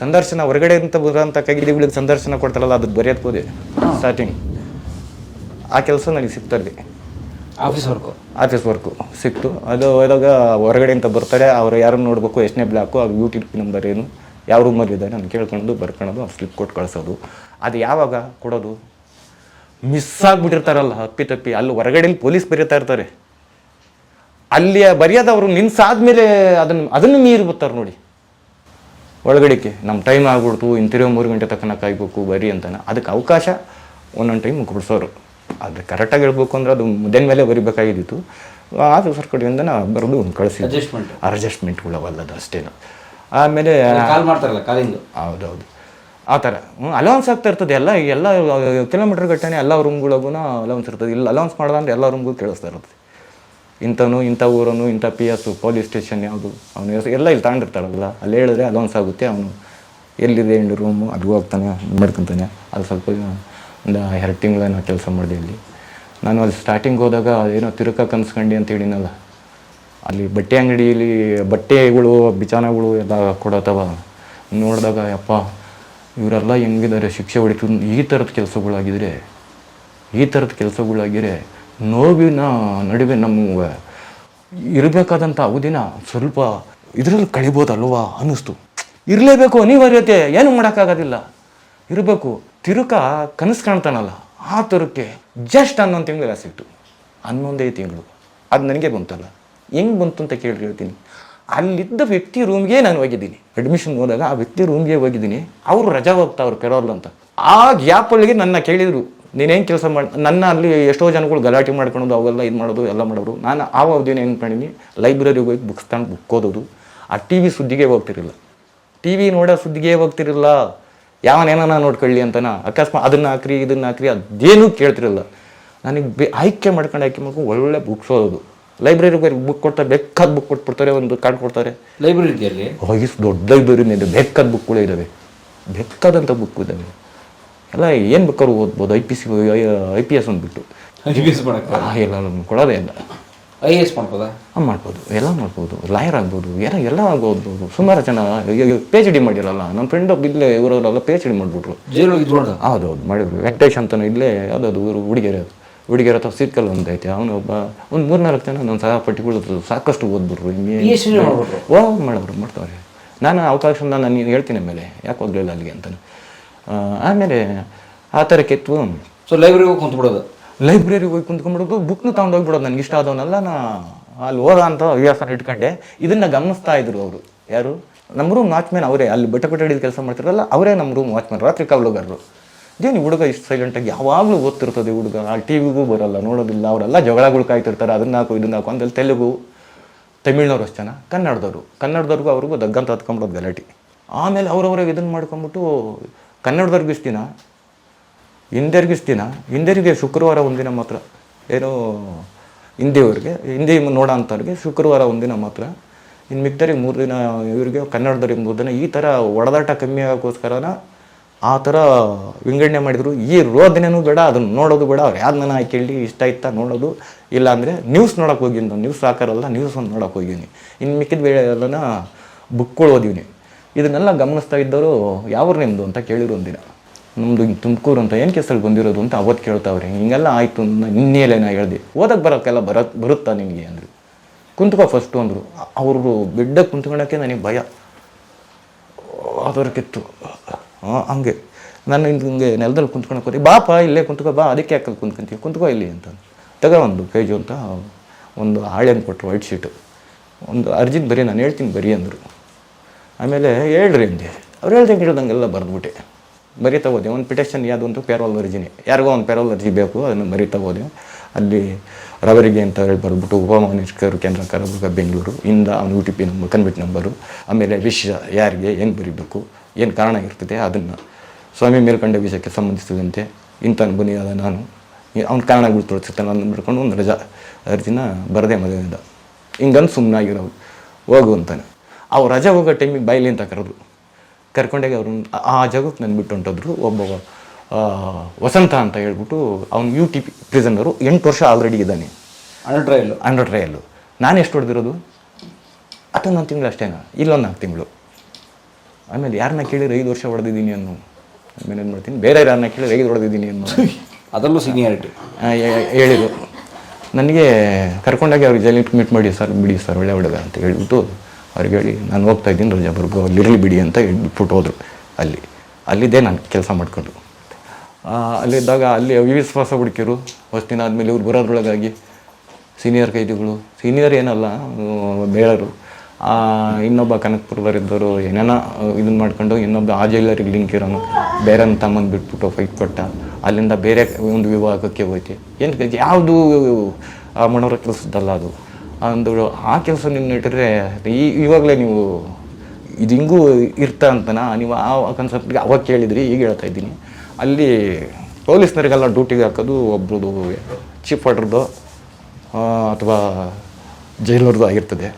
ಸಂದರ್ಶನ ಹೊರಗಡೆ ಅಂತ ಬರೋಂಥ ಕೈದಿಗಳಿಗೆ ಸಂದರ್ಶನ ಕೊಡ್ತಾರಲ್ಲ, ಅದು ಬರೆಯೋದು ಹೋದೆ ಸ್ಟಾರ್ಟಿಂಗ್. ಆ ಕೆಲಸ ನನಗೆ ಸಿಗ್ತದೆ, ಆಫೀಸ್ ವರ್ಕು ಸಿಕ್ತು. ಅದು ಹೋದಾಗ ಹೊರಗಡೆ ಅಂತ ಬರ್ತಾರೆ, ಅವರು ಯಾರನ್ನು ನೋಡಬೇಕು, ಎಷ್ಟನೇ ಬ್ಲಾಕು, ಅವ್ರು ಯೂಟ್ಯೂಬ್ ನಂಬರ್ ಏನು, ಯಾವ ರೂಮಲ್ಲಿದ್ದಾರೆ ನಾನು ಕೇಳ್ಕೊಂಡು ಬರ್ಕೊಳ್ಳೋದು, ಅವ್ರು ಸ್ಲಿಪ್ ಕೊಟ್ಟು ಕಳಿಸೋದು. ಅದು ಯಾವಾಗ ಕೊಡೋದು, ಮಿಸ್ ಆಗಿಬಿಟ್ಟಿರ್ತಾರಲ್ಲ ತಪ್ಪಿ, ಅಲ್ಲಿ ಹೊರಗಡೆಯಲ್ಲಿ ಪೊಲೀಸ್ ಬರೀತಾ ಇರ್ತಾರೆ, ಅಲ್ಲಿ ಬರೆಯೋದವರು ನಿನ್ಸಾದ್ಮೇಲೆ ಅದನ್ನು ಮೀರಿ ಬರ್ತಾರೆ ನೋಡಿ ಒಳಗಡೆಗೆ. ನಮ್ಮ ಟೈಮ್ ಆಗ್ಬಿಡ್ತು, ಇಂತಿರೋ 3 ಗಂಟೆ ತನಕ ಕಾಯ್ಬೇಕು ಬರೀ ಅಂತಾನೆ. ಅದಕ್ಕೆ ಅವಕಾಶ ಒಂದೊಂದು ಟೈಮ್ ಮುಗಿಬಿಡ್ಸೋರು. ಅದು ಕರೆಕ್ಟಾಗಿ ಹೇಳ್ಬೇಕು ಅಂದ್ರೆ ಅದು ಮುದ್ದೆ ಮೇಲೆ ಬರಿಬೇಕಾಗಿದ್ದಿತ್ತು. ಆಫೀಸರ್ ಕಡೆಯಿಂದ ಬರೆದು ಕಳಿಸಿದ್ದೆ, ಅಡ್ಜಸ್ಟ್ಮೆಂಟ್ಗಳವಲ್ಲದು ಅಷ್ಟೇನು. ಆಮೇಲೆ ಹೌದೌದು ಆ ಥರ ಅಲೌನ್ಸ್ ಆಗ್ತಾ ಇರ್ತದೆ. ಎಲ್ಲ ಕಿಲೋಮೀಟ್ರ್ ಗಟ್ಟನೆ ಎಲ್ಲ ರೂಮ್ಗಳಿಗೂ ಅಲೌನ್ಸ್ ಇರ್ತದೆ. ಇಲ್ಲ ಅಲೌನ್ಸ್ ಮಾಡೋದಂದ್ರೆ ಎಲ್ಲ ರೂಮ್ಗೂ ಕೇಳಿಸ್ತಾ ಇರ್ತದೆ, ಇಂಥವನು ಇಂಥ ಊರನು ಇಂಥ PS ಪೊಲೀಸ್ ಸ್ಟೇಷನ್ ಯಾವುದು ಅವನು ಹೆಸರು ಎಲ್ಲ ಇಲ್ಲಿ ತಗೊಂಡಿರ್ತಾರಲ್ಲ, ಅಲ್ಲಿ ಹೇಳಿದ್ರೆ ಅಲೌನ್ಸ್ ಆಗುತ್ತೆ. ಅವನು ಎಲ್ಲಿದೆ ಎಂಡು ರೂಮು ಅದು ಹೋಗ್ತಾನೆ ಮಾಡ್ಕೊತಾನೆ. ಅದು ಸ್ವಲ್ಪ ಒಂದು 2 ತಿಂಗಳೇನೋ ಕೆಲಸ ಮಾಡಿದೆ ಇಲ್ಲಿ ನಾನು. ಅಲ್ಲಿ ಸ್ಟಾರ್ಟಿಂಗ್ ಹೋದಾಗ ಏನೋ ತಿರುಕ ಕನ್ಸ್ಕೊಂಡು ಅಂತ ಹೇಳಿನಲ್ಲ, ಅಲ್ಲಿ ಬಟ್ಟೆ ಅಂಗಡಿಯಲ್ಲಿ ಬಟ್ಟೆಗಳು ಬಿಚಾನಗಳು ಎಲ್ಲ ಕೊಡತ್ತವ. ನೋಡಿದಾಗ ಯಪ್ಪ ಇವರೆಲ್ಲ ಹೆಂಗಿದ್ದಾರೆ, ಶಿಕ್ಷೆ ಹೊಡಿತು. ಈ ಥರದ ಕೆಲಸಗಳಾಗಿದ್ರೆ ನೋವಿನ ನಡುವೆ ನಮಗೆ ಇರಬೇಕಾದಂಥ ಅವಧಿನ ಸ್ವಲ್ಪ ಇದರಲ್ಲಿ ಕಳಿಬೋದಲ್ವಾ ಅನ್ನಿಸ್ತು. ಇರಲೇಬೇಕು, ಅನಿವಾರ್ಯತೆ, ಏನು ಮಾಡೋಕ್ಕಾಗೋದಿಲ್ಲ, ಇರಬೇಕು. ತಿರುಕ ಕನಸು ಕಾಣ್ತಾನಲ್ಲ, ಆ ತಿರುಕ್ಕೆ ಜಸ್ಟ್ 11 ತಿಂಗಳು ಸಿಕ್ತು. 11 ತಿಂಗಳು ಅದು ನನಗೆ ಬಂತಲ್ಲ. ಹೆಂಗೆ ಬಂತು ಅಂತ ಹೇಳ್ತೀನಿ. ಅಲ್ಲಿದ್ದ ವ್ಯಕ್ತಿ ರೂಮ್ಗೆ ನಾನು ಹೋಗಿದ್ದೀನಿ. ಅಡ್ಮಿಷನ್ ಹೋದಾಗ ಆ ವ್ಯಕ್ತಿ ರೂಮ್ಗೆ ಹೋಗಿದ್ದೀನಿ. ಅವರು ರಜಾ ಹೋಗ್ತಾವ್ರು ಪೆರೋಲ್ ಅಂತ. ಆ ಗ್ಯಾಪಲ್ಲಿಗೆ ನನ್ನ ಕೇಳಿದರು, ನೀನೇನು ಕೆಲಸ ಮಾಡಿ. ನನ್ನ ಅಲ್ಲಿ ಎಷ್ಟೋ ಜನಗಳು ಗಲಾಟೆ ಮಾಡ್ಕೊಳೋದು, ಅವೆಲ್ಲ ಇದು ಮಾಡೋದು ಎಲ್ಲ ಮಾಡೋರು. ನಾನು ಆ ಅವಧಿನ ಏನು ಮಾಡಿದ್ದೀನಿ, ಲೈಬ್ರರಿಗೆ ಹೋಗಿ ಬುಕ್ಸ್ ತಗೊಂಡು ಬುಕ್ ಓದೋದು. ಆ TV ಸುದ್ದಿಗೆ ಹೋಗ್ತಿರಲಿಲ್ಲ, TV ನೋಡೋ ಸುದ್ದಿಗೆ ಹೋಗ್ತಿರಲಿಲ್ಲ. ಯಾವನೇನ ನೋಡ್ಕೊಳ್ಳಿ ಅಂತನ ಅಕಸ್ಮಾತ್ ಅದನ್ನು ಹಾಕ್ರಿ ಇದನ್ನು ಹಾಕ್ರಿ ಅದೇನೂ ಕೇಳ್ತಿರಲಿಲ್ಲ. ನನಗೆ ಆಯ್ಕೆ ಮಾಡ್ಕೊಂಡು ಒಳ್ಳೆ ಬುಕ್ಸ್ ಓದೋದು. ಲೈಬ್ರರಿಗೆ ಬುಕ್ ಕೊಡ್ತಾರೆ, ಬೇಕಾದ ಬುಕ್ ಕೊಟ್ಬಿಡ್ತಾರೆ, ಒಂದು ಕಾರ್ಡ್ ಕೊಡ್ತಾರೆ. ಲೈಬ್ರರಿ ಇದೆಯಲ್ಲಿ ದೊಡ್ಡ ಲೈಬ್ರರಿನೇ ಇದೆ, ಬೇಕಾದ ಬುಕ್ಗಳು ಇದ್ದಾವೆ, ಬೇಕಾದಂಥ ಬುಕ್ ಇದ್ದಾವೆ. ಎಲ್ಲ ಏನು ಬೇಕಾದ್ರೂ ಓದ್ಬೋದು. IPS ಅಂದ್ಬಿಟ್ಟು ಎಲ್ಲ ಕೊಡೋದೇ ಇಲ್ಲ. IAS ಮಾಡ್ಬೋದಾ? ಮಾಡ್ಬೋದು, ಎಲ್ಲ ಮಾಡ್ಬೋದು. ಲಾಯರ್ ಆಗ್ಬೋದು, ಎಲ್ಲ ಆಗ್ಬೋದು. ಸುಮಾರು ಜನ PhD ಮಾಡಿರಲ್ಲ. ನನ್ನ ಫ್ರೆಂಡ್ ಒಬ್ಬ ಇಲ್ಲೇ ಇವರೆಲ್ಲ PhD ಮಾಡಿಬಿಟ್ರು. ಹೌದೌದು ಮಾಡಿದ್ರು. ವೆಂಕಟೇಶ್ ಅಂತಲೂ ಇಲ್ಲೇ ಯಾವುದಾದ್ರು ಊರು ಹುಡುಗಿಯರ ಹತ್ರ ಸೀಟ್ಕಲ್ ಒಂದೈತೆ. ಅವನು ಒಂದು 3-4 ಜನ ನನ್ನ ಸಹಪಾಠಿಗಳು ಸಾಕಷ್ಟು ಓದ್ಬಿಟ್ರು. ಮಾಡ್ತಾರೆ. ನಾನು ಅವಕಾಶ ನಾನು ಹೇಳ್ತೀನಿ ಆಮೇಲೆ, ಯಾಕೆ ಹೋಗಲಿಲ್ಲ ಅಲ್ಲಿಗೆ ಅಂತಾನೆ. ಆಮೇಲೆ ಆ ಥರ ಕೆತ್ತು. ಸೊ ಲೈಬ್ರರಿಗೆ ಹೋಗಿ ಕುಂತ್ಬಿಡೋದು, ಲೈಬ್ರರಿಗೆ ಹೋಗಿ ಕುಂತ್ಕೊಂಡ್ಬಿಡೋದು, ಬುಕ್ನು ತೊಗೊಂಡೋಗ್ಬಿಡೋದು. ನನಗೆ ಇಷ್ಟ ಆದವನ್ನೆಲ್ಲ ಅಲ್ಲಿ ಹೋದ ಅಂತ ಹವ್ಯಾಸನ ಇಟ್ಕೊಂಡೆ ಇದನ್ನು ಗಮನಿಸ್ತಾ ಇದ್ರು ಅವರು. ಯಾರು? ನಮ್ಮ ರೂಮ್ ವಾಚ್ಮ್ಯಾನ್ ಅವರೇ, ಅಲ್ಲಿ ಬೆಟ್ಟ ಹಿಡಿದು ಕೆಲಸ ಮಾಡ್ತಿರಲ್ಲ ಅವರೇ ನಮ್ಮ ರೂಮ್ ವಾಚ್ಮ್ಯಾನ್, ರಾತ್ರಿ ಕಾವಲುಗಾರರು. ಇದೇನು ಹುಡುಗ ಇಷ್ಟು ಸೈಲೆಂಟಾಗಿ ಯಾವಾಗಲೂ ಓದ್ತಿರ್ತದೆ ಹುಡುಗ, ಆ ಟಿ ವಿಗೂ ಬರೋಲ್ಲ, ನೋಡೋದಿಲ್ಲ. ಅವರೆಲ್ಲ ಜಗಳಗಳು ಕಾಯ್ತಿರ್ತಾರೆ, ಅದನ್ನ ಹಾಕು ಇದನ್ನ ಹಾಕು ಅಂದಲ್ಲಿ. ತೆಲುಗು ತಮಿಳ್ನವ್ರು ಅಷ್ಟು ಜನ, ಕನ್ನಡದವ್ರಿಗೂ ಅವ್ರಿಗೂ ದಗ್ಗಂತ ಹತ್ಕೊಂಬಿಡೋದು ಗಲಾಟೆ. ಆಮೇಲೆ ಅವ್ರವ್ರಿಗೆ ಇದನ್ನು ಮಾಡ್ಕೊಂಬಿಟ್ಟು ಕನ್ನಡದವ್ರಿಗೆ ಇಷ್ಟು ದಿನ, ಹಿಂದಿಯರಿಗೆ ಶುಕ್ರವಾರ ಒಂದಿನ ಮಾತ್ರ, ಏನೋ ಹಿಂದಿ ನೋಡೋ ಅಂಥವ್ರಿಗೆ ಶುಕ್ರವಾರ ಒಂದಿನ ಮಾತ್ರ, ಇನ್ನು ಮಿಕ್ತರಿಗೆ 3 ದಿನ, ಇವರಿಗೆ ಕನ್ನಡದವ್ರಿಗೆ 3 ದಿನ. ಈ ಥರ ಒಡೆದಾಟ ಕಮ್ಮಿ ಆಗೋಕ್ಕೋಸ್ಕರನ ಆ ಥರ ವಿಂಗಡಣೆ ಮಾಡಿದರು. ಈ ರೋದನೆನೂ ಬೇಡ, ಅದನ್ನು ನೋಡೋದು ಬೇಡ. ಅವ್ರು ಯಾವ್ದು ನಾನು ಕೇಳಿ ಇಷ್ಟ ಇತ್ತ ನೋಡೋದು, ಇಲ್ಲ ಅಂದರೆ ನ್ಯೂಸ್ ನೋಡೋಕೆ ಹೋಗಿನಿ. ನ್ಯೂಸ್ ಸಾಕಾರಲ್ಲ, ನ್ಯೂಸ್ ಒಂದು ನೋಡೋಕೆ ಹೋಗಿನಿ. ಇನ್ನು ಮಿಕ್ಕಿದ ವೇಳೆಲ್ಲ ಬುಕ್ಗಳು ಓದಿವ್ನಿ. ಇದನ್ನೆಲ್ಲ ಗಮನಿಸ್ತಾ ಇದ್ದವರು ಯಾವ್ರು ನಿಮ್ಮದು ಅಂತ ಕೇಳಿದ್ರು ಒಂದಿನ. ನಮ್ಮದು ಹಿಂಗೆ ತುಮಕೂರು ಅಂತ. ಏನು ಕೇಸಲ್ಲಿ ಬಂದಿರೋದು ಅಂತ ಅವತ್ತು ಕೇಳ್ತಾವ್ರೆ. ಹಿಂಗೆಲ್ಲ ಆಯಿತು, ನಿನ್ನೆಲೆ ನಾ ಹೇಳ್ದೆ. ಓದಕ್ಕೆ ಬರೋಕ್ಕೆಲ್ಲ ಬರುತ್ತಾ ನಿನಗೆ ಅಂದರು. ಕುಂತ್ಕೋ ಫಸ್ಟು ಅಂದರು. ಅವರು ಬೆಡ್ಡಕ್ಕೆ ಕುಂತ್ಕೊಳ್ಳೋಕ್ಕೆ ನನಗೆ ಭಯ ಅದರ್ಕಿತ್ತು. ಹಂಗೆ ನಾನು ಹಿಂಗೆ ನೆಲದಲ್ಲಿ ಕುಂತ್ಕೊಳಕ್ಕೆ ಹೋದೆ. ಬಾಪ ಇಲ್ಲೇ ಕುಂತ್ಕೋ, ಬಾ, ಅದಕ್ಕೆ ಯಾಕಲ್ಲಿ ಕುಂತ್ಕೊಂತೀವಿ, ಕುಂತ್ಕೋ ಇಲ್ಲಿ ಅಂತ. ತಗೋ ಒಂದು ಪೇಜು ಅಂತ ಒಂದು ಹಾಳೆಯನ್ನು ಕೊಟ್ಟರು, ವೈಟ್ ಶೀಟು. ಒಂದು ಅರ್ಜಿನ ಬರೀ, ನಾನು ಹೇಳ್ತೀನಿ ಬರೀ ಅಂದರು. ಆಮೇಲೆ ಹೇಳ್ರಿ ಅಂದೆ. ಅವ್ರು ಹೇಳ್ದಂಗೆಲ್ಲ ಬರೆದ್ಬಿಟ್ಟೆ. ಬರೀತಾ ಹೋದೆ. ಒಂದು ಪಿಟಿಷನ್ ಯಾವುದು ಅಂತ ಪೇರೋಲ್ ಅರ್ಜಿನಿ, ಯಾರಿಗೋ ಒಂದು ಪೇರೋಲ್ ಅರ್ಜಿ ಬೇಕು, ಅದನ್ನು ಬರೀತಾ ಹೋದೆ. ಅಲ್ಲಿ ರವರಿಗೆ ಅಂತ ಹೇಳಿ ಬರೆದ್ಬಿಟ್ಟು ಉಪಮಹಾನಿರೀಕ್ಷಕರು ಕೇಂದ್ರ ಕಾರಾಗೃಹ ಬೆಂಗಳೂರು ಇಂದ ಅವ್ನು UTP ನಂಬರ್, ಕನ್ವಿಟ್ ನಂಬರು, ಆಮೇಲೆ ವಿಷಯ ಯಾರಿಗೆ ಏನು ಬರೀಬೇಕು, ಏನು ಕಾರಣ ಇರ್ತದೆ ಅದನ್ನು, ಸ್ವಾಮಿ ಮೇಲ್ಕಂಡ ವಿಷಯಕ್ಕೆ ಸಂಬಂಧಿಸಿದಂತೆ ಇಂಥ ಬನಿಯಾದ ನಾನು ಅವ್ನ ಕಾರಣಗಳು ತೋರಿಸುತ್ತೆ ನಾನು ಬರ್ಕೊಂಡು ಒಂದು ರಜಾ ಅರ್ಜಿನ ಬರದೆ ಮದುವೆಯಿಂದ ಹಿಂಗಂದು ಸುಮ್ಮನಾಗಿರೋರು. ಹೋಗು ಅಂತಾನೆ. ಅವ್ರು ರಜೆ ಹೋಗೋ ಟೈಮಿಗೆ ಬಾಯಿಲಿ ಅಂತ ಕರ್ಕೊಂಡಾಗ ಅವ್ರನ್ನ ಆ ಜಾಗಕ್ಕೆ ನಾನು ಬಿಟ್ಟು ಹೊಂಟೋದ್ರು. ಒಬ್ಬ ವಸಂತ ಅಂತ ಹೇಳ್ಬಿಟ್ಟು ಅವ್ನು UTP ಪ್ರಿಸನರು, 8 ವರ್ಷ ಆಲ್ರೆಡಿ ಇದ್ದಾನೆ. Under trial. ನಾನು ಎಷ್ಟು ಹೊಡೆದಿರೋದು? 11 ತಿಂಗಳು ಅಷ್ಟೇನಾ, ಇಲ್ಲೊಂದು 4 ತಿಂಗಳು. ಆಮೇಲೆ ಯಾರನ್ನ ಕೇಳಿದ್ರೆ 5 ವರ್ಷ ಹೊಡೆದಿದ್ದೀನಿ ಅನ್ನೋ. ಆಮೇಲೆ ಏನು ಮಾಡ್ತೀನಿ, ಬೇರೆ ಯಾರನ್ನ ಕೇಳಿದ್ರೆ 5 ಹೊಡೆದಿದ್ದೀನಿ ಅನ್ನೋ. ಅದರಲ್ಲೂ ಸೀನಿಯಾರಿಟಿ ಹೇಳಿದರು. ನನಗೆ ಕರ್ಕೊಂಡಾಗಿ ಅವ್ರಿಗೆ ಜೈಲಿಗೆ ಮೀಟ್ ಮಾಡಿ, ಸರ್ ಬಿಡಿ ಸರ್ ಒಳ್ಳೆ ಹುಡುಗ ಅಂತ ಹೇಳ್ಬಿಟ್ಟು ಅವ್ರಿಗೆ ಹೇಳಿ, ನಾನು ಹೋಗ್ತಾ ಇದ್ದೀನಿ ರಜಾ ಬರ್ಗು, ಅಲ್ಲಿರಲಿ ಬಿಡಿ ಅಂತ ಹೇಳ್ಬಿಟ್ಟು ಹೋದರು. ಅಲ್ಲಿದ್ದೇ ನಾನು ಕೆಲಸ ಮಾಡಿಕೊಂಡು ಅಲ್ಲಿದ್ದಾಗ ಅಲ್ಲಿ ಅವಿಶ್ವಾಸ ಹುಡುಕಿರು. ಹೊಸ ದಿನ ಆದಮೇಲೆ ಇವ್ರು ಬರೋದ್ರೊಳಗಾಗಿ ಸೀನಿಯರ್ ಕೈದಿಗಳು, ಸೀನಿಯರ್ ಏನಲ್ಲ ಬೇರೆಯವರು, ಇನ್ನೊಬ್ಬ ಕನಕಪುರದವರಿದ್ದವರು ಏನೇನೋ ಇದನ್ನು ಮಾಡ್ಕೊಂಡು, ಇನ್ನೊಬ್ಬ ಆ ಜೈಲರಿಗೆ ಲಿಂಕ್ ಇರೋನು ಬೇರೆ ತಮ್ಮಂದು ಬಿಟ್ಬಿಟ್ಟು ಫೈಟ್ ಕೊಟ್ಟ. ಅಲ್ಲಿಂದ ಬೇರೆ ಒಂದು ವಿಭಾಗಕ್ಕೆ ಹೋಯ್ತು. ಏನು ಯಾವುದು ಮನೋರ ಕೆಲಸದ್ದಲ್ಲ ಅದು. ಒಂದು ಆ ಕೆಲಸ ನಿಮ್ಮ ಇಟ್ಟರೆ ಇವಾಗಲೇ ನೀವು ಇದು ಹಿಂಗೂ ಇರ್ತಾ ಅಂತನಾ ನೀವು ಆ ಕನ್ಸೆಪ್ಟ್ಗೆ ಅವಾಗ ಕೇಳಿದ್ರಿ, ಈಗ ಹೇಳ್ತಾ ಇದ್ದೀನಿ. ಅಲ್ಲಿ ಪೊಲೀಸ್ನರಿಗೆಲ್ಲ ಡ್ಯೂಟಿಗೆ ಹಾಕೋದು ಒಬ್ರದ್ದು ಚೀಫ್ ವಾರ್ಡರ್ದು ಅಥವಾ ಜೈಲರ್ದು ಆಗಿರ್ತದೆ.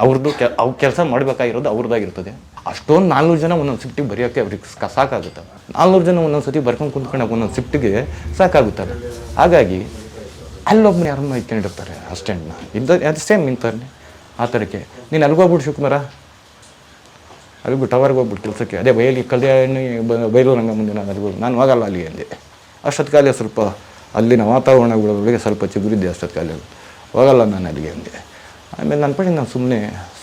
ಅವ್ರದ್ದು ಅವ್ರ ಕೆಲಸ ಮಾಡಬೇಕಾಗಿರೋದು ಅವ್ರದ್ದಾಗಿರ್ತದೆ. ಅಷ್ಟೊಂದು 400 ಜನ ಒಂದೊಂದು ಶಿಫ್ಟಿಗೆ ಬರೆಯೋಕ್ಕೆ ಅವ್ರಿಗೆ ಸಾಕಾಗುತ್ತೆ. 400 ಜನ ಒಂದೊಂದು ಸತಿ ಬರ್ಕೊಂಡು ಕುಂತ್ಕೊಂಡು ಒಂದೊಂದು ಶಿಫ್ಟಿಗೆ ಸಾಕಾಗುತ್ತಲ್ಲ. ಹಾಗಾಗಿ ಅಲ್ಲೊಬ್ಬನ ಯಾರನ್ನ ಇಟ್ಕೊಂಡಿರ್ತಾರೆ ಅಸ್ಟೆಂಟ್ನ, ಅದು ಸೇಮ್ ನಿಂತಾರೆ ಆ ಥರಕ್ಕೆ. ನೀನು ಅಲ್ಗೋಗ್ಬಿಟ್ಟು ಶಿವಕುಮಾರ, ಅಲ್ಲಿಬಿಟ್ಟು ಟವರ್ಗೆ ಹೋಗ್ಬಿಟ್ಟು ಕೆಲಸಕ್ಕೆ, ಅದೇ ಕಲ್ಯಾಣಿ ಬೈಲೂರು ರಂಗ ಮುಂದೆ ನಾನು ಹೋಗಲ್ಲ ಅಲ್ಲಿ ಅಂದೆ. ಅಷ್ಟೊತ್ತಿಗಾಲೇ ಸ್ವಲ್ಪ ಅಲ್ಲಿನ ವಾತಾವರಣಗಳೊಳಗೆ ಸ್ವಲ್ಪ ಚಿಗುರಿದ್ದೆ. ಅಷ್ಟೊತ್ತಿಗಾಲೇ ಹೋಗಲ್ಲ ನಾನು ಅಲ್ಲಿಗೆ ಅಂದೆ. ಆಮೇಲೆ ನನ್ನ ಪಡಿ ನಾನು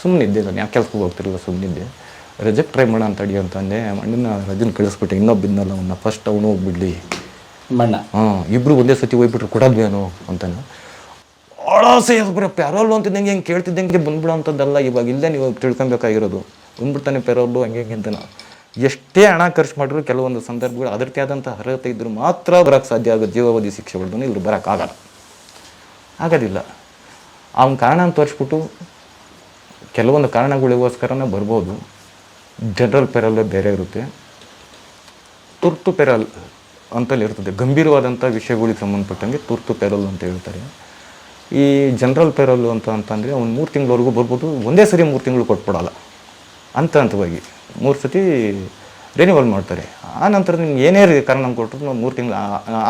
ಸುಮ್ಮನಿದ್ದೆ. ನಾನು ಯಾಕೆ ಕೆಲ್ಸಕ್ಕೆ ಹೋಗ್ತಿರಲಿಲ್ಲ, ಸುಮ್ಮನಿದ್ದೆ. ರಜೆಗೆ ಟ್ರೈ ಮಾಡೋಣ ಅಂತ ಅಡಿ ಅಂತಂದೆ. ಮಣ್ಣಿನ ರಜೆನ ಕಳಿಸ್ಬಿಟ್ಟೆ. ಇನ್ನೊಬ್ಬಿದ್ನಲ್ಲ ಅವನ್ನ, ಫಸ್ಟ್ ಅವನು ಹೋಗ್ಬಿಡ್ಲಿ ಮಣ್ಣ, ಇಬ್ಬರು ಒಂದೇ ಸತಿ ಹೋಗ್ಬಿಟ್ರು ಕೊಡೋದ್ವೇನೋ ಅಂತಾನೆ. ಅಳಸೆ ಬರೋ ಪ್ಯಾರೋಲ್ ಅಂತಿದ್ದಂಗೆ ಹೆಂಗೆ ಕೇಳ್ತಿದ್ದಂಗೆ ಬಂದ್ಬಿಡೋ ಅಂಥದ್ದಲ್ಲ. ಇವಾಗ ಇಲ್ಲೇ ನೀವು ತಿಳ್ಕೊಬೇಕಾಗಿರೋದು. ಬಂದ್ಬಿಡ್ತಾನೆ ಪೆರೋಲು ಹಂಗೆ ಅಂತನ. ಎಷ್ಟೇ ಹಣ ಖರ್ಚು ಮಾಡಿದ್ರು ಕೆಲವೊಂದು ಸಂದರ್ಭಗಳು ಅದರದೇ ಆದಂಥ ಅರ್ಹತೆ ಇದ್ದರೂ ಮಾತ್ರ ಬರೋಕ್ಕೆ ಸಾಧ್ಯ ಆಗೋದು. ಜೀವಾವಧಿ ಶಿಕ್ಷೆ ಹೊಡೆದು ಇಲ್ಲರೂ ಆಗೋದಿಲ್ಲ. ಅವನ ಕಾರಣ ತೋರಿಸ್ಬಿಟ್ಟು ಕೆಲವೊಂದು ಕಾರಣಗಳಿಗೋಸ್ಕರನೇ ಬರ್ಬೋದು. ಜನರಲ್ ಪೆರಲ್ಲೇ ಬೇರೆ ಇರುತ್ತೆ, ತುರ್ತು ಪೆರಲ್ ಅಂತಲ್ಲಿ ಇರ್ತದೆ. ಗಂಭೀರವಾದಂಥ ವಿಷಯಗಳಿಗೆ ಸಂಬಂಧಪಟ್ಟಂಗೆ ತುರ್ತು ಪೆರಲ್ ಅಂತ ಹೇಳ್ತಾರೆ. ಈ ಜನರಲ್ ಪೆರಲ್ಲು ಅಂತಂದರೆ ಅವ್ನು 3 ತಿಂಗಳವರೆಗೂ ಬರ್ಬೋದು. ಒಂದೇ ಸರಿ 3 ತಿಂಗಳು ಕೊಟ್ಬಿಡಲ್ಲ, ಹಂತವಾಗಿ 3 ಸತಿ ರಿನಿವಲ್ ಮಾಡ್ತಾರೆ. ಆ ನಂತರ ನಿಮ್ಗೆ ಏನೇ ಕಾರಣ ಕೊಟ್ಟರು ನಾವು 3 ತಿಂಗಳು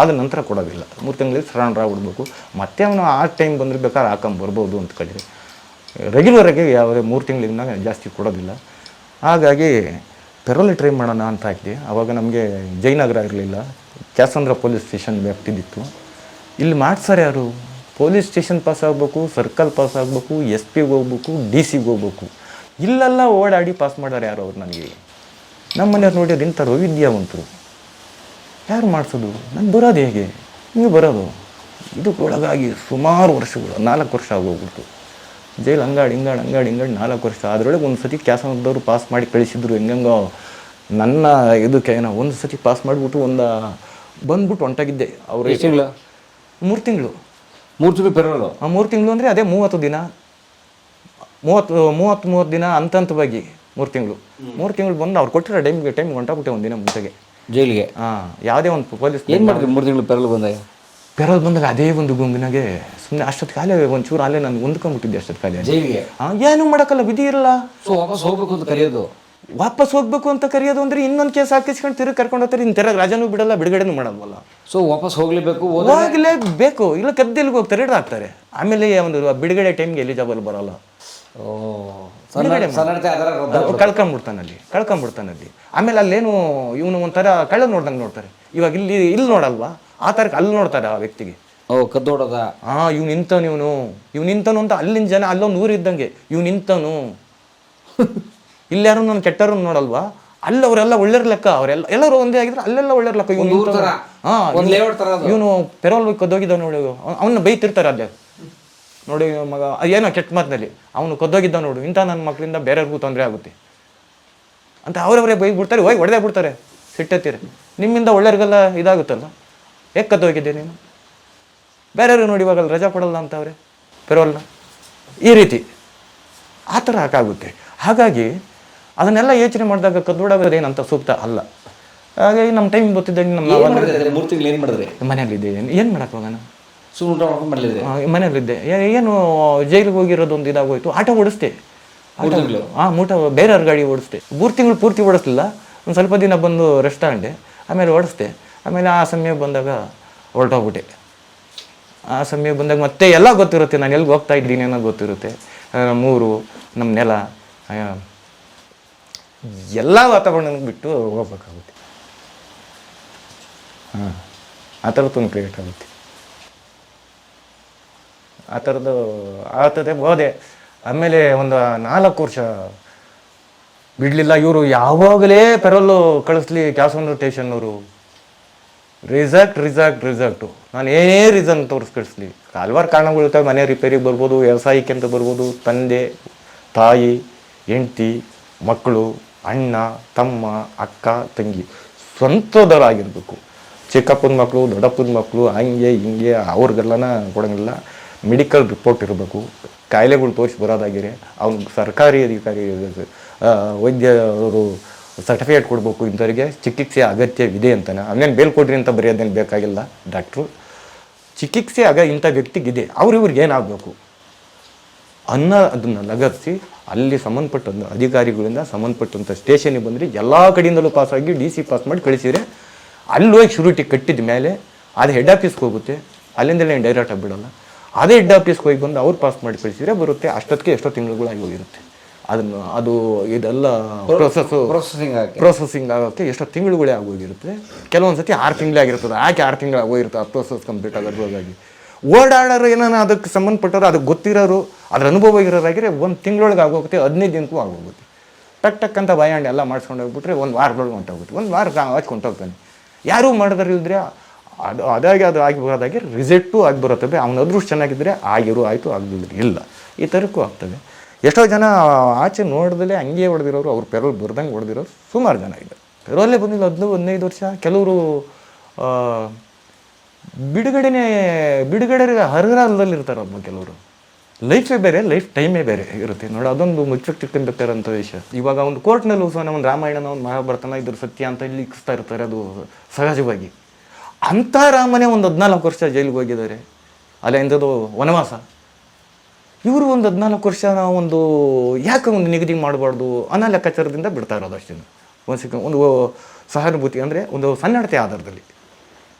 ಆದ ನಂತರ ಕೊಡೋದಿಲ್ಲ. 3 ತಿಂಗಳಿಗೆ ಸರೆಂಡರ್ ಆಗ್ಬಿಡ್ಬೇಕು. ಮತ್ತೆ ಅವನು ಆ ಟೈಮ್ ಬಂದರೆ ಬೇಕಾದ್ರೆ ಹಾಕೊಂಬರ್ಬೋದು ಅಂತ ಕಳಿರಿ. ರೆಗ್ಯುಲರಾಗಿ ಯಾವುದೇ 3 ತಿಂಗಳಿಂದ ಜಾಸ್ತಿ ಕೊಡೋದಿಲ್ಲ. ಹಾಗಾಗಿ ಪೆರೋಲಿ ಟ್ರೈ ಮಾಡೋಣ ಅಂತ ಹಾಕಿ. ಆವಾಗ ನಮಗೆ ಜಯನಗರ ಇರಲಿಲ್ಲ, ಕ್ಯಾಸಂದ್ರ ಪೊಲೀಸ್ ಸ್ಟೇಷನ್ ವ್ಯಾಪ್ತಿದಿತ್ತು. ಇಲ್ಲಿ ಮಾಡ್ತಾರೆ ಯಾರು? ಪೊಲೀಸ್ ಸ್ಟೇಷನ್ ಪಾಸ್ ಆಗಬೇಕು, ಸರ್ಕಲ್ ಪಾಸ್ ಆಗಬೇಕು, SP ಹೋಗ್ಬೇಕು, DC ಹೋಗ್ಬೇಕು. ಇಲ್ಲೆಲ್ಲ ಓಡಾಡಿ ಪಾಸ್ ಮಾಡೋರು ಯಾರು ಅವ್ರು? ನನಗೆ ನಮ್ಮ ಮನೆಯವ್ರು ನೋಡಿದ್ರೆ ಇಂಥವ್ರು ವಿದ್ಯಾವಂತರು ಯಾರು ಮಾಡಿಸೋದು? ನಾನು ಬರೋದು ಹೇಗೆ? ನೀವು ಬರೋದು? ಇದಕ್ಕೊಳಗಾಗಿ ಸುಮಾರು ವರ್ಷಗಳು, 4 ವರ್ಷ ಆಗೋಗ್ಬಿಡ್ತು. ಜೈಲು ಅಂಗಾಡಿ 4 ವರ್ಷ. ಅದರೊಳಗೆ ಒಂದು ಸತಿ ಕ್ಯಾಸನದವರು ಪಾಸ್ ಮಾಡಿ ಕಳಿಸಿದ್ರು. ಹೆಂಗಂಗೋ ನನ್ನ ಇದಕ್ಕೆ ಏನೋ ಒಂದು ಸತಿ ಪಾಸ್ ಮಾಡಿಬಿಟ್ಟು ಬಂದ್ಬಿಟ್ಟು ಹೊಂಟಾಗಿದ್ದೆ. ಅವರು 3 ತಿಂಗಳು 3 ತಿಂಗಳು 3 ತಿಂಗಳು ಪೆರೋಲು. 3 ತಿಂಗಳು ಅಂದರೆ ಅದೇ 30 ದಿನ 30 ದಿನ ಹಂತವಾಗಿ 3 ತಿಂಗಳು 3 ತಿಂಗಳು ಬಂದು ಅವ್ರು ಕೊಟ್ಟಿರೋ ಟೈಮ್ ಹೊಂಟಾಗ್ಬಿಟ್ಟೆ ಒಂದು ದಿನ ಮುಂಚೆಗೆ ಜೈಲಿಗೆ. ಯಾವುದೇ ಒಂದು ಪೊಲೀಸ್ ಏನು ಮಾಡಿದ್ರಿ 3 ತಿಂಗಳು ಪೆರೋಲ್ ಬಂದಾಗ? ಪೆರೋಲ್ ಬಂದಾಗ ಅದೇ ಒಂದು ಗುಂಗಿನಾಗೆ ಸುಮ್ಮನೆ ಅಷ್ಟೊತ್ತು ಕಾಲೇ ಒಂಚೂರು ಅಲ್ಲೇ ನಾನು ಹೊಂದ್ಕೊಂಡ್ಬಿಟ್ಟಿದ್ದೆ ಅಷ್ಟೊತ್ತು ಕಾಲೇ. ಜೈಲಿಗೆ ಏನೂ ಮಾಡೋಕ್ಕಲ್ಲ, ವಿಧಿ ಇರಲ್ಲ. ಸೊ ವಾಪಸ್ ಹೋಗ್ಬೇಕು ಅಂತ ಕರೆಯೋದು. ವಾಪಸ್ ಹೋಗ್ಬೇಕು ಅಂತ ಕರೆಯೋದು ಅಂದರೆ ಇನ್ನೊಂದು ಕೇಸ್ ಹಾಕಿಸ್ಕೊಂಡು ತಿರುಗಿ ಕರ್ಕೊಂಡು ಹೋಗ್ತಾರೆ. ಇನ್ನು ತಿರುಗಿ ರಾಜನೂ ಬಿಡಲ್ಲ, ಬಿಡುಗಡೆನೂ ಮಾಡಲ್ವಲ್ಲ. ಸೊ ವಾಪಸ್ ಹೋಗ್ಲೇಬೇಕು. ಹೋಗಲೇಬೇಕು, ಇಲ್ಲ ಕದ್ದೆಲ್ಗೆ ಹೋಗ್ತಾರೆ, ಹಿಡ್ದಾಕ್ತಾರೆ. ಆಮೇಲೆ ಒಂದು ಬಿಡುಗಡೆ ಟೈಮ್ಗೆ ಎಲಿಜಿಬಲ್ ಬರೋಲ್ಲ. ಕಳ್ಕೊಂಬಿಡ್ತಾನಲ್ಲಿ. ಆಮೇಲೆ ಅಲ್ಲೇನು ಇವನು ಒಂಥರ ಕಳ್ಳ ನೋಡ್ದಂಗೆ ನೋಡ್ತಾರೆ. ಇವಾಗ ಇಲ್ಲಿ ನೋಡಲ್ವಾ, ಆ ಥರಕ್ಕೆ ಅಲ್ಲಿ ನೋಡ್ತಾರೆ ಆ ವ್ಯಕ್ತಿಗೆ. ಕದ್ದೋಡದ ಇವ್ನು ನಿಂತನು ಅಂತ ಅಲ್ಲಿನ ಜನ ಅಲ್ಲೊಂದು ಊರು ಇದ್ದಂಗೆ ಇವ್ನು ನಿಂತನು. ಇಲ್ಲಾರು ನಾನು ಕೆಟ್ಟರು ನೋಡಲ್ವಾ, ಅಲ್ಲಿ ಅವರೆಲ್ಲ ಒಳ್ಳೆಯ ಲೆಕ್ಕ. ಎಲ್ಲರೂ ಒಂದೇ ಆಗಿದ್ರೆ ಅಲ್ಲೆಲ್ಲ ಒಳ್ಳೆಯ ಲೆಕ್ಕ. ಇವನು ಪೆರೋಲ್ ಕದ್ದೋಗಿದ್ದ ನೋಡಿ, ಅವನ್ನ ಬೈತಿರ್ತಾರೆ ಅಲ್ಲೇ ನೋಡಿ, ಮಗ ಏನೋ ಕೆಟ್ಟ ಮಾತಿನಲ್ಲಿ ಅವನು ಕದ್ದೋಗಿದ್ದ ನೋಡು, ಇಂಥ ನನ್ನ ಮಕ್ಕಳಿಂದ ಬೇರೆಯವ್ರಿಗೂ ತೊಂದರೆ ಆಗುತ್ತೆ ಅಂತ ಅವರವರೇ ಬೈಬಿಡ್ತಾರೆ. ಹೊಡೆದೇ ಬಿಡ್ತಾರೆ ಸಿಟ್ಟೆತ್ತೀರಿ. ನಿಮ್ಮಿಂದ ಒಳ್ಳೆಯವ್ರಿಗೆಲ್ಲ ಇದಾಗುತ್ತಲ್ಲ, ಹೇಗೆ ಕದ್ದೋಗಿದ್ದೆ ನೀನು, ಬೇರೆಯವ್ರಿಗೆ ನೋಡಿ ಇವಾಗ ರಜಾ ಕೊಡಲ್ಲ ಅಂತವ್ರೆ ಪೆರೋಲ್ನ. ಈ ರೀತಿ ಆ ಥರ ಹಾಕಾಗುತ್ತೆ. ಹಾಗಾಗಿ ಅದನ್ನೆಲ್ಲ ಯೋಚನೆ ಮಾಡಿದಾಗ ಕದ್ದೋಡೋದೇನಂತ ಸೂಕ್ತ ಅಲ್ಲ. ಹಾಗಾಗಿ ನಮ್ಮ ಟೈಮ್ ಗೊತ್ತಿದ್ದಂಗೆ ಮನೆಯಲ್ಲಿದ್ದೆ. ಏನು ಮಾಡೋಕ್ಕೋಗೋಣ, ಮನೆಯಲ್ಲಿದ್ದೆ. ಏನು ಜೈಲಿಗೆ ಹೋಗಿರೋದೊಂದು ಇದಾಗೋಯ್ತು. ಆಟೋ ಓಡಿಸ್ದೆ, ಬೇರೆಯವ್ರ ಗಾಡಿ ಓಡಿಸ್ದೆ. 3 ತಿಂಗಳು ಪೂರ್ತಿ ಓಡಿಸ್ಲಿಲ್ಲ, ಒಂದು ಸ್ವಲ್ಪ ದಿನ ಬಂದು ರೆಸ್ಟ್ ತಗೊಂಡೆ, ಆಮೇಲೆ ಓಡಿಸ್ದೆ. ಆಮೇಲೆ ಆ ಸಮಯ ಬಂದಾಗ ಹೊರಟೋಗ್ಬಿಟ್ಟೆ. ಆ ಸಮಯ ಬಂದಾಗ ಮತ್ತೆ ಎಲ್ಲ ಗೊತ್ತಿರುತ್ತೆ, ನಾನು ಎಲ್ಲಿಗೆ ಹೋಗ್ತಾ ಇದ್ದೀನಿ ಅನ್ನೋದು ಗೊತ್ತಿರುತ್ತೆ. ನಮ್ಮೂರು, ನಮ್ಮ ನೆಲ, ಎಲ್ಲ ವಾತಾವರಣ ಬಿಟ್ಟು ಹೋಗ್ಬೇಕಾಗುತ್ತೆ. ಆ ಥರದ್ದು ಕ್ರಿಯೇಟ್ ಆಗುತ್ತೆ. ಆ ಥರದ್ದು ಆಗ್ತದೆ ಹೋದೆ. ಆಮೇಲೆ ಒಂದು 4 ವರ್ಷ ಬಿಡಲಿಲ್ಲ. ಇವರು ಯಾವಾಗಲೇ ಪೆರೋಲು ಕಳಿಸ್ಲಿ ಕ್ಯಾಸನೂರು ಸ್ಟೇಷನ್ನವರು, ರಿಸಾಕ್ಟು. ನಾನು ಏನೇ ರೀಸನ್ ತೋರಿಸಿ ಕಳಿಸ್ಲಿ, ಹಲವಾರು ಕಾರಣಗಳಿರ್ತವೆ. ಮನೆ ರಿಪೇರಿಗೆ ಬರ್ಬೋದು, ವ್ಯವಸಾಯಕ್ಕೆ ಅಂತ ಬರ್ಬೋದು, ತಂದೆ ತಾಯಿ ಹೆಂಡತಿ ಮಕ್ಕಳು, ಅಣ್ಣ ತಮ್ಮ ಅಕ್ಕ ತಂಗಿ ಸ್ವಂತದವರಾಗಿರ್ಬೇಕು. ಚಿಕ್ಕಪ್ಪನ ಮಕ್ಕಳು ದೊಡ್ಡಪ್ಪನ ಮಕ್ಕಳು ಹಂಗೆ ಹಿಂಗೆ ಅವ್ರಿಗೆಲ್ಲನ ಕೊಡೋಂಗಿಲ್ಲ. ಮೆಡಿಕಲ್ ರಿಪೋರ್ಟ್ ಇರಬೇಕು, ಕಾಯಿಲೆಗಳು ತೋರಿಸಿ ಬರೋದಾಗಿರೆ ಅವ್ನಿಗೆ ಸರ್ಕಾರಿ ಅಧಿಕಾರಿ ವೈದ್ಯರು ಸರ್ಟಿಫಿಕೇಟ್ ಕೊಡಬೇಕು, ಇಂಥವ್ರಿಗೆ ಚಿಕಿತ್ಸೆ ಅಗತ್ಯವಿದೆ ಅಂತಾನೆ. ಅವನೇನು ಬೇಲ್ ಕೊಡ್ರಿ ಅಂತ ಬರೆಯೋದೇನು ಬೇಕಾಗಿಲ್ಲ. ಡಾಕ್ಟ್ರು ಚಿಕಿತ್ಸೆ ಇಂಥ ವ್ಯಕ್ತಿಗಿದೆ, ಇವ್ರಿಗೆ ಏನಾಗಬೇಕು ಅದನ್ನು ಲಗತ್ತಿಸಿ ಅಲ್ಲಿ ಸಂಬಂಧಪಟ್ಟ ಅಧಿಕಾರಿಗಳಿಂದ ಸಂಬಂಧಪಟ್ಟಂಥ ಸ್ಟೇಷನಿಗೆ ಬಂದರೆ ಎಲ್ಲ ಕಡೆಯಿಂದಲೂ ಪಾಸಾಗಿ DC ಪಾಸ್ ಮಾಡಿ ಕಳಿಸಿದರೆ ಅಲ್ಲಿ ಹೋಗಿ ಶುರುಟಿ ಕಟ್ಟಿದ ಮೇಲೆ ಅದು ಹೆಡ್ ಆಫೀಸ್ಗೆ ಹೋಗುತ್ತೆ. ಅಲ್ಲಿಂದಲೇ ಡೈರೆಕ್ಟಾಗಿ ಬಿಡೋಲ್ಲ. ಅದೇ ಹೆಡ್ ಆಫೀಸ್ಗೆ ಹೋಗಿ ಬಂದು ಅವ್ರು ಪಾಸ್ ಮಾಡಿ ಕಳಿಸಿದರೆ ಬರುತ್ತೆ. ಅಷ್ಟೊತ್ತಿಗೆ ಎಷ್ಟೋ ತಿಂಗಳುಗಳಾಗಿ ಹೋಗಿರುತ್ತೆ. ಅದು ಇದೆಲ್ಲ ಪ್ರೊಸೆಸಿಂಗ್ ಆಗೋಕ್ಕೆ ಎಷ್ಟೋ ತಿಂಗಳುಗಳೇ ಆಗೋಗಿರುತ್ತೆ. ಕೆಲವೊಂದು ಸತಿ 6 ತಿಂಗಳೇ ಆಗಿರ್ತದೆ. ಯಾಕೆ 6 ತಿಂಗಳು ಆಗೋಗಿರುತ್ತೆ ಆ ಪ್ರೊಸೆಸ್ ಕಂಪ್ಲೀಟ್ ಆಗೋದ್ರೊಳಗಾಗಿ. ಓಡಾಡೋರು ಏನಾನ ಅದಕ್ಕೆ ಸಂಬಂಧಪಟ್ಟವರು, ಅದಕ್ಕೆ ಗೊತ್ತಿರೋರು, ಅದ್ರ ಅನುಭವ ಇರೋರಾಗಿದ್ರೆ 1 ತಿಂಗಳೊಳಗೆ ಆಗೋಗುತ್ತೆ, 15 ದಿನಕ್ಕೂ ಆಗೋಗುತ್ತೆ. ಟಕ್ ಅಂತ ಬಾಯಾಂಡ್ ಎಲ್ಲ ಮಾಡ್ಸ್ಕೊಂಡು ಹೋಗ್ಬಿಟ್ರೆ 1 ವಾರದೊಳಗೆ ಹೊಂಟೋಗುತ್ತೆ. 1 ವಾರ ಹಚ್ಕೊಂಡು ಹೋಗ್ತಾನೆ. ಯಾರೂ ಮಾಡಿದ್ರಿಲ್ದ್ರೆ ಅದು ಆಗಿ ಬರೋದಾಗಿ ರಿಸಲ್ಟು ಆಗಿ ಬರುತ್ತದೆ. ಅವನ ಅದೃಷ್ಟ ಚೆನ್ನಾಗಿದ್ದರೆ ಆಯಿತು, ಆಗದಿದ್ರೆ ಇಲ್ಲ. ಈ ಥರಕ್ಕೂ ಆಗ್ತದೆ. ಎಷ್ಟೋ ಜನ ಆಚೆ ನೋಡಿದಲೇ ಹಂಗೆ ಹೊಡೆದಿರೋರು, ಅವ್ರು ಪೆರೋಲ್ ಬರ್ದಂಗೆ ಹೊಡೆದಿರೋರು ಸುಮಾರು ಜನ ಇದ್ದಾರೆ. ಪೆರೋಲ್ಲೇ ಬಂದಿಲ್ಲ 15 ವರ್ಷ. ಕೆಲವರು ಬಿಡುಗಡೆ ಹರಹರದಲ್ಲಿ ಇರ್ತಾರಪ್ಪ. ಕೆಲವರು ಲೈಫೇ ಬೇರೆ, ಲೈಫ್ ಟೈಮೇ ಬೇರೆ ಇರುತ್ತೆ ನೋಡಿ. ಅದೊಂದು ಮುಚ್ಚಿಟ್ಟಿರ್ಬೇಕಾರಂಥ ವಿಷಯ. ಇವಾಗ ಒಂದು ಕೋರ್ಟ್ನಲ್ಲಿ ಒಂದು ರಾಮಾಯಣನ ಒಂದು ಮಹಾಭಾರತನ ಇದ್ರ ಸತ್ಯ ಅಂತ ಲಿಖಿಸ್ತಾ ಇರ್ತಾರೆ, ಅದು ಸಹಜವಾಗಿ. ಅಂಥ ರಾಮನೇ ಒಂದು 14 ವರ್ಷ ಜೈಲಿಗೆ ಹೋಗಿದ್ದಾರೆ. ಅಲ್ಲ ಎಂಥದ್ದು ವನವಾಸ. ಇವರು ಒಂದು 14 ವರ್ಷ ಒಂದು ಯಾಕೆ ಒಂದು ನಿಗದಿ ಮಾಡಬಾರ್ದು ಅನ್ನೋ ಲೆಕ್ಕಾಚಾರದಿಂದ ಬಿಡ್ತಾ ಇರೋದು ಅಷ್ಟೇ. ಒಂದು ಸಹಾನುಭೂತಿ ಅಂದರೆ ಒಂದು ಸನ್ನಡತೆ ಆಧಾರದಲ್ಲಿ.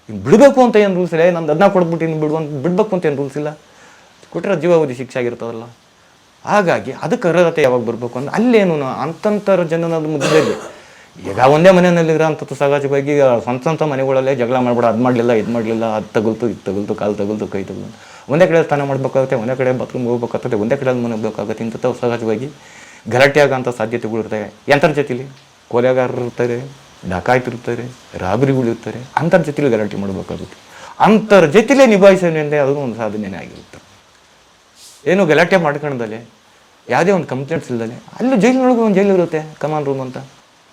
ಇನ್ನು ಬಿಡಬೇಕು ಅಂತ ಏನು ರೂಲ್ಸ್ ಇಲ್ಲ. ನಂದು 14 ಕೊಡ್ಬಿಟ್ಟು ಇನ್ನು ಬಿಡಬೇಕು ಅಂತ ಏನು ರೂಲ್ಸ್ ಇಲ್ಲ. ಕೊಟ್ಟರೆ ಜೀವಾವಧಿ ಶಿಕ್ಷೆ ಆಗಿರ್ತದಲ್ಲ. ಹಾಗಾಗಿ ಅದಕ್ಕೆ ಅರ್ಹತೆ ಯಾವಾಗ ಬರಬೇಕು ಅಂದ್ರೆ ಅಲ್ಲೇನು ಅಂತಂತರ ಜನನ ಮುದ್ದೆಯಲ್ಲಿ ಈಗ ಒಂದೇ ಮನೆಯಲ್ಲಿರೋ ಅಂಥದ್ದು ಸಹಜವಾಗಿ ಸ್ವಂತ ಮನೆಗಳಲ್ಲೇ ಜಗಳ ಮಾಡ್ಬಿಡ. ಅದು ಮಾಡಲಿಲ್ಲ, ಇದು ಮಾಡಲಿಲ್ಲ, ಅದು ತಗುಲ್ತು, ಇದು ತಗುಲ್ತು, ಕಾಲು ತಗುಲ್ತು, ಕೈ ತಗುಲ್ತು. ಒಂದೇ ಕಡೆ ಸ್ನಾನ ಮಾಡಬೇಕಾಗುತ್ತೆ, ಒಂದೇ ಕಡೆ ಬಾತ್ರೂಮ್ಗೆ ಹೋಗ್ಬೇಕಾಗ್ತದೆ, ಒಂದೇ ಕಡೆ ಮನೆಬೇಕಾಗುತ್ತೆ. ಇಂಥವು ಸಹಜವಾಗಿ ಗಲಾಟೆ ಆಗೋಂಥ ಸಾಧ್ಯತೆಗಳು ಇರ್ತವೆ. ಎಂಥರ ಜೊತೆಲಿ ಕೊಲೆಗಾರರು ಇರ್ತಾರೆ, ಡಕಾಯ್ತಿರ್ತಾರೆ, ರಾಬರಿಗಳು ಇರ್ತಾರೆ. ಅಂಥರ ಜೊತೆಲಿ ಗಲಾಟೆ ಮಾಡಬೇಕಾಗುತ್ತೆ. ಅಂಥರ ಜೊತೆಲೇ ನಿಭಾಯಿಸೋದ್ರಿಂದ ಅದನ್ನು ಒಂದು ಸಾಧನೆಯೇ ಆಗಿರುತ್ತೆ. ಏನೋ ಗಲಾಟೆ ಮಾಡ್ಕೊಂಡಲ್ಲಿ ಯಾವುದೇ ಒಂದು ಕಂಪ್ಲೇಂಟ್ಸ್ ಇಲ್ಲದೆ ಅಲ್ಲಿ ಜೈಲಿನೊಳಗೂ ಒಂದು ಜೈಲು ಇರುತ್ತೆ ಕಮಾನ್ ರೂಮ್ ಅಂತ,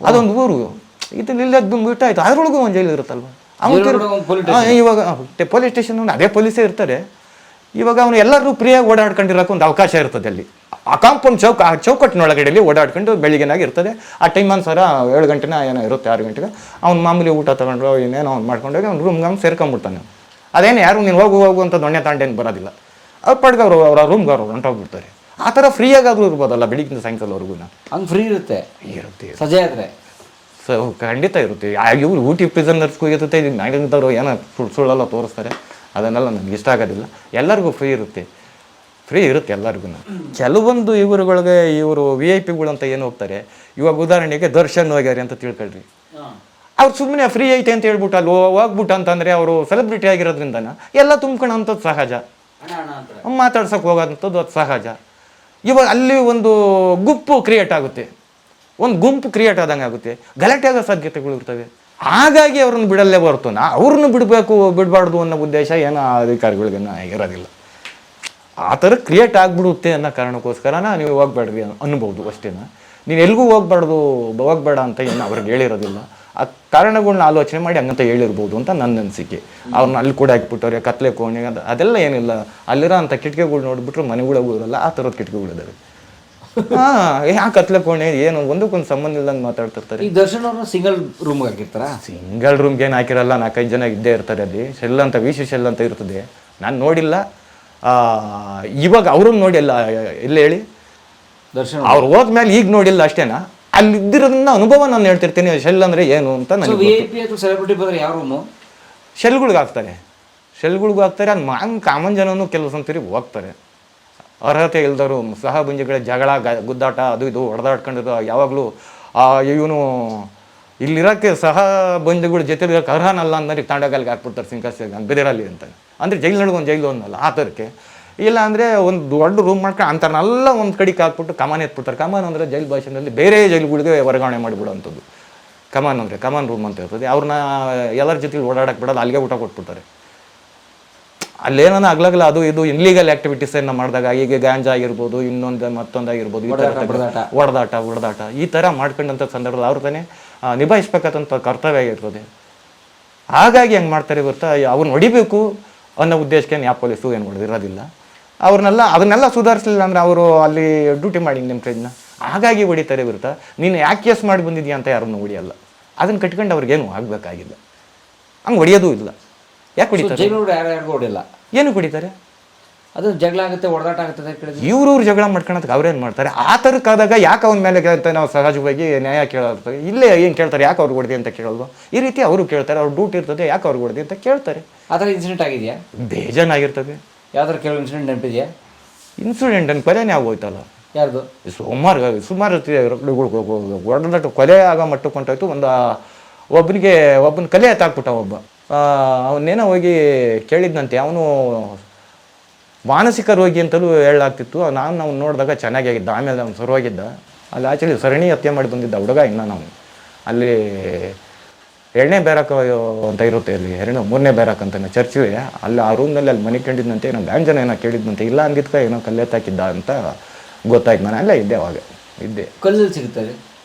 ಅದೊಂದು ಊರು ಇದ್ರಲ್ಲಿ ಇಲ್ಲದ ಬಿಟ್ಟಾಯ್ತು, ಅದ್ರೊಳಗೂ ಒಂದು ಜೈಲು ಇರುತ್ತಲ್ವ. ಇವಾಗ ಪೊಲೀಸ್ ಸ್ಟೇಷನ್ ಅದೇ ಪೊಲೀಸೇ ಇರ್ತಾರೆ. ಇವಾಗ ಅವನು ಎಲ್ಲರೂ ಫ್ರೀಯಾಗಿ ಓಡಾಡ್ಕೊಂಡಿರೋಕೆ ಒಂದು ಅವಕಾಶ ಇರ್ತದೆ ಅಲ್ಲಿ. ಆ ಕಾಂಪೌಂಡ್ ಚೌಕಟ್ಟಿನೊಳಗಡೆಯಲ್ಲಿ ಓಡಾಡ್ಕೊಂಡು ಬೆಳಿಗ್ಗೆನಾಗಿ ಇರ್ತದೆ. ಆ ಟೈಮ್ ಅನ್ಸಾರ 7 ಗಂಟೆನ ಏನೋ ಇರುತ್ತೆ, 6 ಗಂಟೆಗೆ ಅವ್ನು ಮಾಮೂಲಿ ಊಟ ತೊಗೊಂಡ್ರು ಇನ್ನೇನೋ ಅವ್ನು ಮಾಡ್ಕೊಂಡೋಗಿ ಅವ್ನು ರೂಮ್ಗೆ ಅವ್ನು ಸೇರ್ಕೊಂಡ್ಬಿಡ್ತಾನೆ. ಅದೇನು ಯಾರು ನೀನು ಹೋಗು ಅಂತ ದೊಣ್ಣೆ ತಾಂಡೇನು ಬರೋದಿಲ್ಲ. ಅವ್ರ ಪಾಡ್ಗೆ ಅವರು ಅವರ ರೂಮ್ಗೆ ಅವರು ಹೊಂಟೋಗ್ಬಿಡ್ತಾರೆ. ಆ ಥರ ಫ್ರೀಯಾಗಾದರೂ ಇರ್ಬೋದಲ್ಲ ಬೆಳಿಗ್ಗಿಂದ ಸಾಯಂಕಾಲವರೆಗೂ. ಹಂಗೆ ಫ್ರೀ ಇರುತ್ತೆ ಸಜೆ ಆದರೆ ಖಂಡಿತ ಇರುತ್ತೆ. ಇವ್ರು ಊಟಿ ಪ್ರಿಸನರ್ಸ್ಗೂ ಇರುತ್ತೆ, ಇದು ನಾಡಿನದವರು ಏನೋ ಸುಳ್ಳೆಲ್ಲ ತೋರಿಸ್ತಾರೆ, ಅದನ್ನೆಲ್ಲ ನನಗೆ ಇಷ್ಟ ಆಗೋದಿಲ್ಲ. ಎಲ್ಲರಿಗೂ ಫ್ರೀ ಇರುತ್ತೆ ಎಲ್ಲರಿಗೂ. ಕೆಲವೊಂದು ಇವರು VIP ಗಳು ಅಂತ ಏನು ಹೋಗ್ತಾರೆ, ಇವಾಗ ಉದಾಹರಣೆಗೆ ದರ್ಶನ್ ಹೋಗ್ಯಾರೆ ಅಂತ ತಿಳ್ಕೊಳ್ರಿ, ಅವ್ರು ಸುಮ್ಮನೆ ಫ್ರೀ ಐತೆ ಅಂತ ಹೇಳ್ಬಿಟ್ಟು ಅಲ್ಲಿ ಹೋಗ್ಬಿಟ್ಟು ಅಂತಂದರೆ ಅವರು ಸೆಲೆಬ್ರಿಟಿ ಆಗಿರೋದ್ರಿಂದ ಎಲ್ಲ ತುಂಬ್ಕೊಳ್ಳೋಂಥದ್ದು ಸಹಜ, ಮಾತಾಡ್ಸೋಕೆ ಹೋಗೋಂಥದ್ದು ಅದು ಸಹಜ. ಇವಾಗ ಅಲ್ಲಿ ಒಂದು ಗುಂಪು ಕ್ರಿಯೇಟ್ ಆಗುತ್ತೆ, ಒಂದು ಗುಂಪು ಕ್ರಿಯೇಟ್ ಆದಂಗೆ ಆಗುತ್ತೆ, ಗಲಾಟೆ ಆಗೋ ಸಾಧ್ಯತೆಗಳು ಇರ್ತವೆ. ಹಾಗಾಗಿ ಅವ್ರನ್ನ ಬಿಡಲ್ಲೇ ಹೊರತು ಅವ್ರನ್ನ ಬಿಡಬಾರ್ದು ಅನ್ನೋ ಉದ್ದೇಶ ಏನೋ ಅಧಿಕಾರಿಗಳಿಗೇನೋ ಇರೋದಿಲ್ಲ. ಆ ಥರ ಕ್ರಿಯೇಟ್ ಆಗಿಬಿಡುತ್ತೆ ಅನ್ನೋ ಕಾರಣಕ್ಕೋಸ್ಕರನ ನೀವು ಹೋಗ್ಬೇಡ್ರಿ ಅನ್ಬೋದು ಅಷ್ಟೇನ. ನೀನು ಎಲ್ಗೂ ಹೋಗ್ಬೇಡ ಅಂತ ಏನು ಅವ್ರಿಗೆ ಹೇಳಿರೋದಿಲ್ಲ. ಆ ಕಾರಣಗಳನ್ನ ಆಲೋಚನೆ ಮಾಡಿ ಹಂಗಂತ ಹೇಳಿರ್ಬೋದು ಅಂತ ನನ್ನ ಅನಿಸಿಕೆ. ಅವ್ರನ್ನ ಅಲ್ಲಿ ಕೂಡ ಹಾಕ್ಬಿಟ್ಟವ್ರೆ ಕತ್ಲೆ ಕೋಣೆ ಅದೆಲ್ಲ ಏನಿಲ್ಲ. ಅಲ್ಲಿರೋ ಅಂಥ ಕಿಟಕಿಗಳು ನೋಡಿಬಿಟ್ರೆ ಮನೆಗಳಿಗೂ ಇರಲ್ಲ, ಆ ಥರದ ಕಿಟಕಿಗಳಿದ್ದಾವೆ. ಆ ಕತ್ಲೆ ಕೋಣೆ ಏನು ಒಂದಕ್ಕೊಂದು ಸಂಬಂಧ ಇಲ್ಲಂಗೆ ಮಾತಾಡ್ತಿರ್ತಾರೆ. ಈ ದರ್ಶನ್ ಅವ್ರನ್ನ ಸಿಂಗಲ್ ರೂಮ್ಗೆ ಹಾಕಿರ್ತಾರ? ಸಿಂಗಲ್ ರೂಮ್ಗೆ ಏನು ಹಾಕಿರಲ್ಲ, 4-5 ಜನ ಇದ್ದೇ ಇರ್ತಾರೆ. ಅಲ್ಲಿ ಶೆಲ್ ಅಂತ ವಿಶಿ ಶೆಲ್ ಅಂತ ಇರ್ತದೆ, ನಾನು ನೋಡಿಲ್ಲ. ಇವಾಗ ಅವ್ರನ್ನ ನೋಡಿಲ್ಲ ಎಲ್ಲ ಹೇಳಿ ದರ್ಶನ್ ಅವ್ರು ಹೋದ್ಮೇಲೆ ಈಗ ನೋಡಿಲ್ಲ ಅಷ್ಟೇನಾ. ಅಲ್ಲಿ ಇದ್ದಿರೋದನ್ನ ಅನುಭವ ನಾನು ಹೇಳ್ತಿರ್ತೀನಿ. ಶೆಲ್ ಅಂದರೆ ಏನು ಅಂತ ನನಗೆ VIP ಅಥವಾ ಸೆಲೆಬ್ರಿಟಿ ಬಂದರೆ ಯಾವ ರೂಮು ಶೆಲ್ಗಳಿಗೂ ಹಾಕ್ತಾರೆ. ಅಲ್ಲಿ ಕಾಮನ್ ಜನನೂ ಕೆಲವು ಸಂತರಿ ಹೋಗ್ತಾರೆ. ಅರ್ಹತೆ ಇಲ್ದವರು ಸಹಭುಂಜಿಗಳ ಜಗಳ ಗುದ್ದಾಟ ಅದು ಇದು ಹೊಡೆದಾಡ್ಕೊಂಡಿರೋ ಯಾವಾಗಲೂ ಇವನು ಇಲ್ಲಿರೋಕ್ಕೆ ಸಹಭುಂಜಿಗಳ ಜೊತೆಲಿ ಇರೋಕ್ಕೆ ಅರ್ಹನಲ್ಲ ಅಂದ್ರೆ ತಾಂಡಗಲ್ಗೆ ಹಾಕ್ಬಿಡ್ತಾರೆ ಸಿಂಕಾಸಿಗೆ ಬಿದಿರಲ್ಲಿ ಅಂತ. ಅಂದರೆ ಜೈಲಿನೊಳಗೆ ಒಂದು ಜೈಲು ಅನ್ನಲ್ಲ ಆ ಥರಕ್ಕೆ. ಇಲ್ಲ ಅಂದರೆ ಒಂದು ದೊಡ್ಡ ರೂಮ್ ಮಾಡ್ಕೊಂಡು ಅಂಥವ್ರನ್ನೆಲ್ಲ ಒಂದು ಕಡೆಗೆ ಹಾಕ್ಬಿಟ್ಟು ಕಮಾನ್ ಎತ್ಬಿಡ್ತಾರೆ. ಕಮಾನ್ ಅಂದರೆ ಜೈಲು ಭಾಷೆಯಲ್ಲಿ ಬೇರೆ ಜೈಲುಗಳಿಗೆ ವರ್ಗಾವಣೆ ಮಾಡಿಬಿಡೋವಂಥದ್ದು. ಕಮಾನ್ ರೂಮ್ ಅಂತ ಇರ್ತದೆ. ಅವ್ರನ್ನ ಎಲ್ಲರ ಜೊತೆಲಿ ಓಡಾಡಕ್ಕೆ ಬಿಡೋದು, ಅಲ್ಲಿಗೆ ಊಟ ಕೊಟ್ಬಿಡ್ತಾರೆ. ಅಲ್ಲೇನೋ ಆಗ್ಲಾಗಲ್ಲ ಅದು ಇದು ಇನ್ಲೀಗಲ್ ಆ್ಯಕ್ಟಿವಿಟೀಸನ್ನು ಮಾಡಿದಾಗ, ಈಗ ಗಾಂಜಾ ಆಗಿರ್ಬೋದು, ಮತ್ತೊಂದಾಗಿರ್ಬೋದು, ಈ ಥರ ಹೊಡೆದಾಟ ಈ ಥರ ಮಾಡ್ಕೊಂಡಂಥ ಸಂದರ್ಭದಲ್ಲಿ ಅವ್ರ ತಾನೇ ನಿಭಾಯಿಸ್ಬೇಕಂತ ಕರ್ತವ್ಯ ಆಗಿರ್ತದೆ. ಹಾಗಾಗಿ ಹೆಂಗೆ ಮಾಡ್ತಾರೆ ಗೊತ್ತಾ, ಅವ್ರನ್ನ ಹೊಡಿಬೇಕು ಅನ್ನೋ ಉದ್ದೇಶಕ್ಕೆ ಯಾವ ಪೊಲೀಸು ಏನು ಹೊಡೆದಿರೋದಿಲ್ಲ. ಅದನ್ನೆಲ್ಲ ಸುಧಾರಿಸಲಿಲ್ಲ ಅಂದರೆ ಅವರು ಅಲ್ಲಿ ಡ್ಯೂಟಿ ಮಾಡಿ ನಿಮ್ಮ ಫ್ರೆಂಡ್ನ ಹಾಗಾಗಿ ಹೊಡಿತಾರೆ ಗೊತ್ತಾ. ನೀನು ಯಾಕೆ ಕೇಸ್ ಮಾಡಿ ಬಂದಿದ್ಯಾ ಅಂತ ಯಾರನ್ನು ಹೊಡಿಯಲ್ಲ. ಅದನ್ನು ಕಟ್ಕೊಂಡು ಅವ್ರಿಗೇನು ಆಗಬೇಕಾಗಿಲ್ಲ, ಹಂಗೆ ಹೊಡೆಯೋದು ಇಲ್ಲ. ಯಾಕೆ ಹೊಡಿತಾರೆ? ಹೊಡಿಲ್ಲ. ಏನು ಹೊಡಿತಾರೆ? ಅದು ಜಗಳ ಆಗುತ್ತೆ, ಹೊಡೆದಾಟ ಆಗುತ್ತೆ. ಇವ್ರು ಜಗಳ ಮಾಡ್ಕೊಳೋದಕ್ಕೆ ಅವ್ರೇನು ಮಾಡ್ತಾರೆ? ಆ ಥರಕ್ಕಾದಾಗ ಯಾಕೆ ಅವನ ಮೇಲೆ ಅಂತ ನಾವು ಸಹಜವಾಗಿ ನ್ಯಾಯ ಕೇಳೋದು. ಇಲ್ಲೇ ಏನು ಕೇಳ್ತಾರೆ, ಯಾಕೆ ಅವ್ರಿಗೆ ಹೊಡೆದಿ ಅಂತ ಕೇಳೋದು. ಈ ರೀತಿ ಅವರು ಕೇಳ್ತಾರೆ, ಅವ್ರು ಡ್ಯೂಟಿ ಇರ್ತದೆ, ಯಾಕೆ ಅವ್ರಿಗೆ ಹೊಡೆದಿ ಅಂತ ಕೇಳ್ತಾರೆ. ಆ ಥರ ಇನ್ಸಿಡೆಂಟ್ ಆಗಿದೆಯಾ? ಬೇಜಾನಾಗಿರ್ತದೆ. ಯಾವ್ದಾರು ಕೆಲವು ಇನ್ಸಿಡೆಂಟ್ ನೆನಪಿದೆಯಾ? ಇನ್ಸಿಡೆಂಟ್ ಅನ್ನು ಕೊಲೆನೇ ಆಗೋಯ್ತಲ್ಲ. ಯಾರ್ದು? ಸುಮಾರು ಹೊಡೆದಾಟ ಕೊಲೆ ಆಗೋ ಮಟ್ಟಕ್ಕೆ ಹೊಂಟೋಯ್ತು. ಒಬ್ಬನ ಕಲೆ ಎತ್ತಾಕ್ಬಿಟ್ಟ ಒಬ್ಬ. ಅವನ್ನೇನೋ ಹೋಗಿ ಕೇಳಿದ್ನಂತೆ, ಅವನು ಮಾನಸಿಕ ರೋಗಿ ಅಂತಲೂ ಹೇಳಲಾಗ್ತಿತ್ತು. ನಾವು ನೋಡಿದಾಗ ಚೆನ್ನಾಗಿದ್ದ. ಆಮೇಲೆ ಅವ್ನು ಸರೋಗಿದ್ದ. ಅಲ್ಲಿ ಆ್ಯಕ್ಚುಲಿ ಸರಣಿ ಹತ್ಯೆ ಮಾಡಿ ಬಂದಿದ್ದ ಹುಡುಗ. ಇನ್ನು ನಾವು ಅಲ್ಲಿ 2ನೇ ಬ್ಯಾರಕ್ ಅಂತ ಇರುತ್ತೆ, ಅಲ್ಲಿ 3ನೇ ಬ್ಯಾರಕ್ ಅಂತ ಚರ್ಚಿವೆ. ಅಲ್ಲಿ ಆ ರೂಮ್ನಲ್ಲಿ ಅಲ್ಲಿ ಮನೆ ಕಂಡಿದ್ದಂತೆ, ಏನೋ ಗಾಂಜನ ಏನೋ ಕೇಳಿದ್ನಂತೆ. ಇಲ್ಲ ಅಂದಿದ್ಕ ಏನೋ ಕಲ್ಲೆತ್ತಾಕಿದ್ದ ಅಂತ ಗೊತ್ತಾಯ್ತು. ನಾನು ಅಲ್ಲೇ ಇದ್ದೆ, ಅವಾಗ ಇದ್ದೆ. ಕಲ್ಲು ಸಿಗುತ್ತದೆ